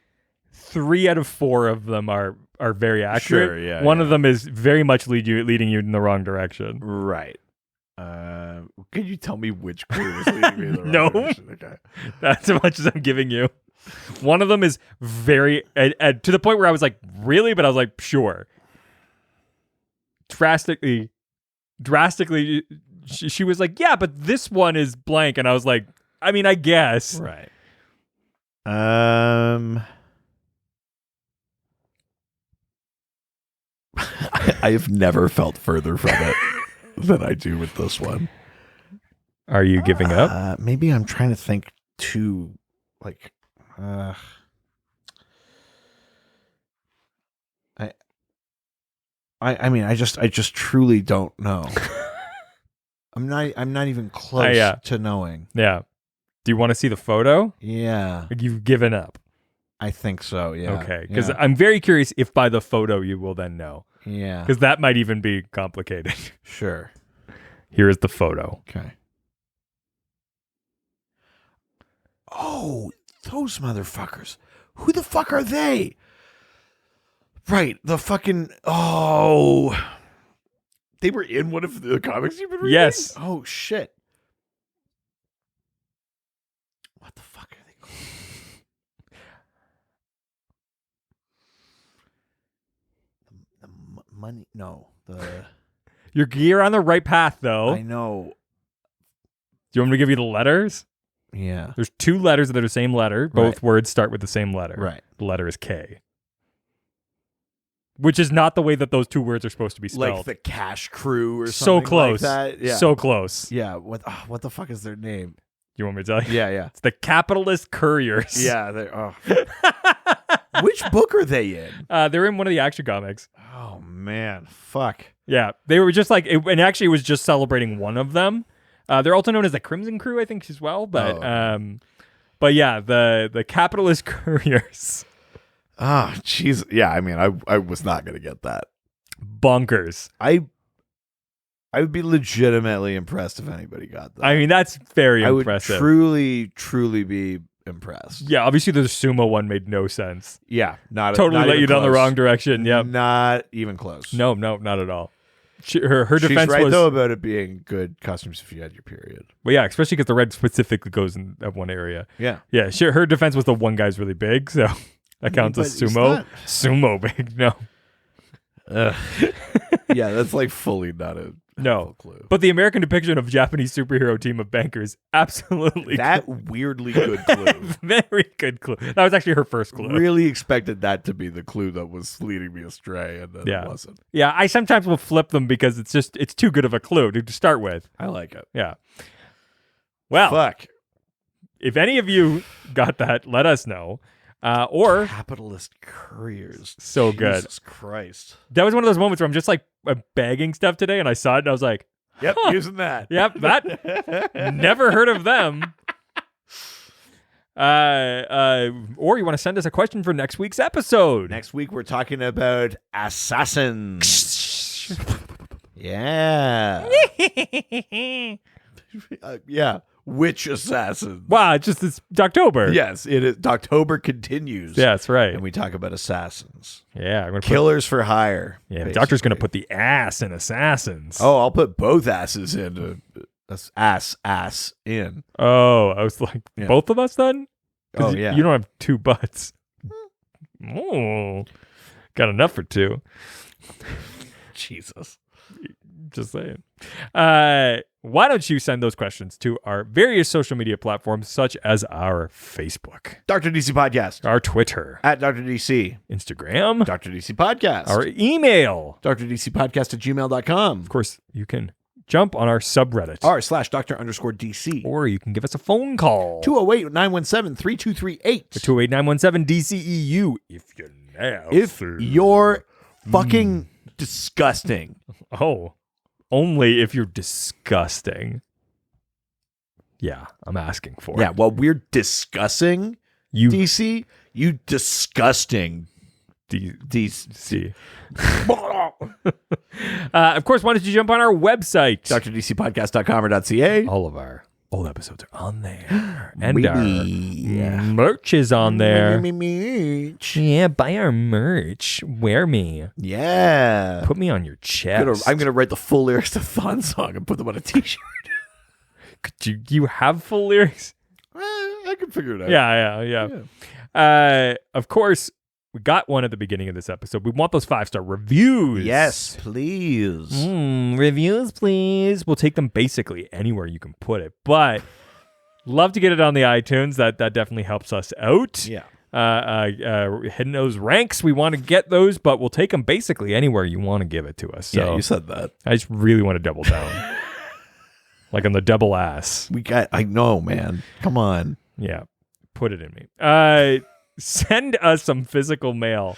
3 out of 4 of them are very accurate. Sure, yeah, One yeah. of them is very much leading you in the wrong direction. Right. Can you tell me which clue is leading me in the wrong No. direction? Okay. That's as much as I'm giving you. One of them is very to the point where I was like, really? But I was like, sure. Drastically. She was like, yeah, but this one is blank. And I was like, I mean, I guess. Right. I have never felt further from it than I do with this one. Are you giving up? Maybe I'm trying to think too, like, I mean, I just truly don't know. I'm not even close to knowing. Yeah. Do you want to see the photo? Yeah, Like you've given up. I think so. Yeah. Okay. Because yeah. I'm very curious if by the photo you will then know. Yeah. Because that might even be complicated. Sure. Here is the photo. Okay. Oh, those motherfuckers. Who the fuck are they? Right. The fucking. Oh. They were in one of the comics you've been reading? Yes. Oh, shit. What the fuck are they called? The money. No. You're on the right path, though. I know. Do you want me to give you the letters? Yeah. There's 2 letters that are the same letter. Both words start with the same letter. Right. The letter is K. Which is not the way that those 2 words are supposed to be spelled. Like the Cash Crew or so something close. like that. Yeah. So close. Yeah. What the fuck is their name? You want me to tell you? Yeah, yeah. It's the capitalist couriers. Yeah, they're Which book are they in? They're in one of the action comics. Oh man, fuck. Yeah, they were just like, and actually it was just celebrating one of them. They're also known as the Crimson Crew, I think, as well. But but yeah, the capitalist couriers. Oh, jeez. Yeah, I mean, I was not gonna get that. Bonkers. I would be legitimately impressed if anybody got that. I mean, that's very impressive. I would truly be impressed. Yeah, obviously the sumo one made no sense. Yeah, Totally not let even you down the close. wrong direction. Yep. Not even close. No, not at all. Her She's defense right was though about it being good costumes if you had your period. well, yeah, especially because the red specifically goes in that one area. Yeah. Yeah, her defense was the one guy's really big, so that counts as But it's sumo. not- Sumo big, no. Yeah, that's like fully not a No. clue. But the American depiction of Japanese superhero team of bankers, absolutely. That weirdly good clue. Very good clue. That was actually her first clue. Really expected that to be the clue that was leading me astray, and then it wasn't. Yeah, I sometimes will flip them because it's too good of a clue to start with. I like it. Yeah. Well, Fuck. if any of you got that, let us know. Or Capitalist couriers. So good. Jesus Christ. that was one of those moments where I'm just like bagging stuff today, and I saw it, and I was like, Yep, Huh. using that. "Yep, that never heard of them." Or you want to send us a question for next week's episode? Next week we're talking about assassins. Yeah. Yeah. Which assassins? Wow, it's just it's Doctober. Yes, it is. Doctober continues. Yeah, that's right. And we talk about assassins. Yeah, I'm gonna Killers for hire. Yeah, the basically. Doctor's gonna put the ass in assassins. Oh, I'll put both asses in. Ass in. Oh, I was like, Yeah. both of us then? 'Cause Oh, yeah. You don't have 2 butts. Oh, got enough for 2. Jesus. Just saying. Why don't you send those questions to our various social media platforms, such as our Facebook, Dr. DC Podcast. our Twitter, At Dr. DC. Instagram, Dr. DC Podcast. our email. Dr. DC Podcast at gmail.com. Of course, you can jump on our subreddit, r/Dr_DC. or you can give us a phone call. 208-917-3238. 208-917-DCEU if you're now. If you're fucking disgusting. Oh, only if you're disgusting. Yeah, I'm asking for Yeah, it. well, we're discussing You DC. You disgusting DC. see. Of course, why don't you jump on our website? DrDCPodcast.com or .ca. All of our old episodes are on there. And Baby. our merch is on there. Merch. Yeah, buy our merch. Wear me. Yeah. Put me on your chest. I'm gonna write the full lyrics to Thon Song and put them on a t-shirt. Could you have full lyrics? I can figure it out. Yeah. Of course, we got one at the beginning of this episode. We want those 5-star reviews. Yes, please. Reviews, please. We'll take them basically anywhere you can put it, but love to get it on the iTunes. That definitely helps us out. Yeah. Hitting those ranks, we want to get those, but we'll take them basically anywhere you want to give it to us. So Yeah, you said that. I just really want to double down. Like on the double ass. I know, man. Come on. Yeah. Put it in me. Send us some physical mail.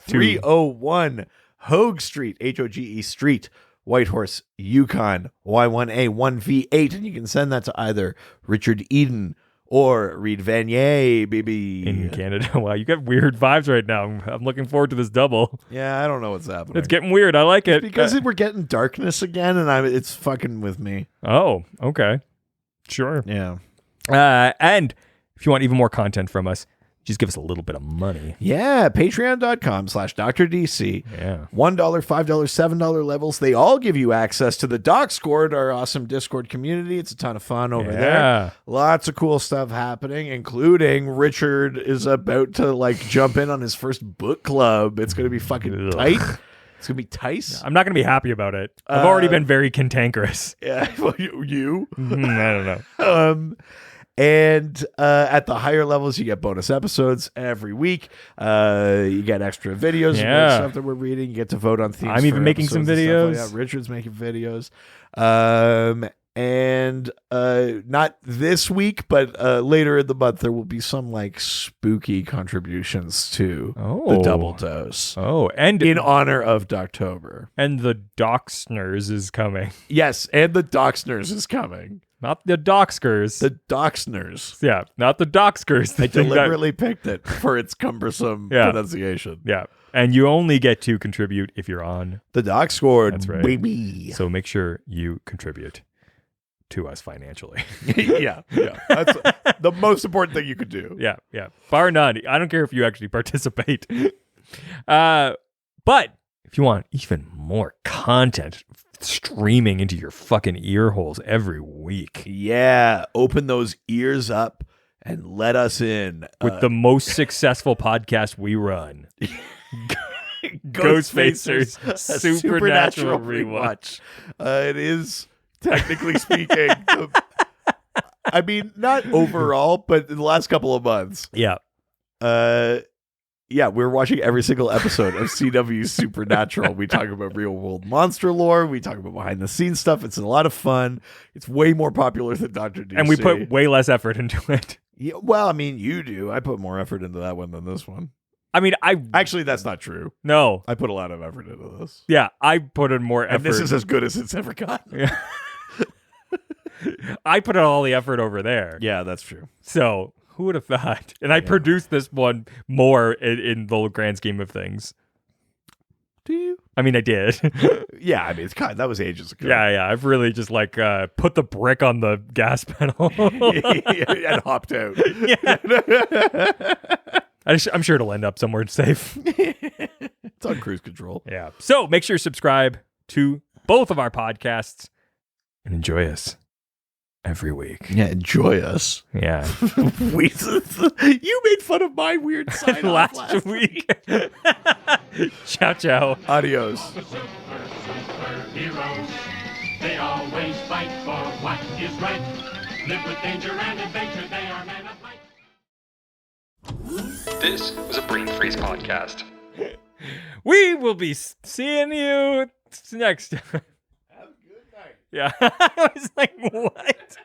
301 Hogue Street, Hoge Street, Whitehorse, Yukon, Y1A 1V8. And you can send that to either Richard Eden or Reed Vanier, baby. In Canada. Wow, you got weird vibes right now. I'm looking forward to this double. Yeah, I don't know what's happening. It's getting weird. I like it. Because we're getting darkness again, and it's fucking with me. Oh, okay. Sure. Yeah. And if you want even more content from us, just give us a little bit of money. Yeah, patreon.com/DrDC. Yeah. $1, $5, $7 levels. They all give you access to the Docscord, our awesome Discord community. It's a ton of fun over there. Lots of cool stuff happening, including Richard is about to jump in on his first book club. It's going to be fucking tight. It's going to be tight. I'm not going to be happy about it. I've already been very cantankerous. Yeah, well, you? I don't know. And at the higher levels, you get bonus episodes every week. You get extra videos about stuff that we're reading. You get to vote on themes. I'm even making some videos. Like Richard's making videos. And not this week, but later in the month, there will be some spooky contributions to the Double Dose. Oh, and in honor of Doctober. And the Doxners is coming. Yes, and the Doxners is coming. Not the Doxkers. The Doxners. Yeah, not the Doxkers. I deliberately picked it for its cumbersome pronunciation. Yeah, and you only get to contribute if you're on the Docscord. That's right. Baby. So make sure you contribute to us financially. Yeah. That's the most important thing you could do. Yeah. Bar none. I don't care if you actually participate. But if you want even more content streaming into your fucking ear holes every week. Yeah. Open those ears up and let us in. With the most successful podcast we run. Ghostfacers Supernatural Rewatch. It is, technically speaking, I mean, not overall, but in the last couple of months. Yeah. Yeah, we're watching every single episode of CW Supernatural. We talk about real world monster lore. We talk about behind the scenes stuff. It's a lot of fun. It's way more popular than Dr. DC. And we put way less effort into it. Yeah, well, I mean, you do. I put more effort into that one than this one. I mean, actually, that's not true. No. I put a lot of effort into this. Yeah, I put in more effort. And this is as good as it's ever gotten. Yeah. I put in all the effort over there. Yeah, that's true. So who would have thought? And I produced this one more in the grand scheme of things. Do you? I mean, I did. Yeah, I mean, that was ages ago. Yeah. I've really just put the brick on the gas pedal and hopped out. Yeah. I'm sure it'll end up somewhere safe. It's on cruise control. Yeah. So make sure you subscribe to both of our podcasts and enjoy us every week. Yeah, enjoy us. Yeah. You made fun of my weird sign last week. Ciao, ciao. Adios. Superheroes. They always fight for what is right. Live with danger and adventure. They are men of might. This was a Brain Freeze podcast. We will be seeing you next time. Have a good night. Yeah. I was like, what?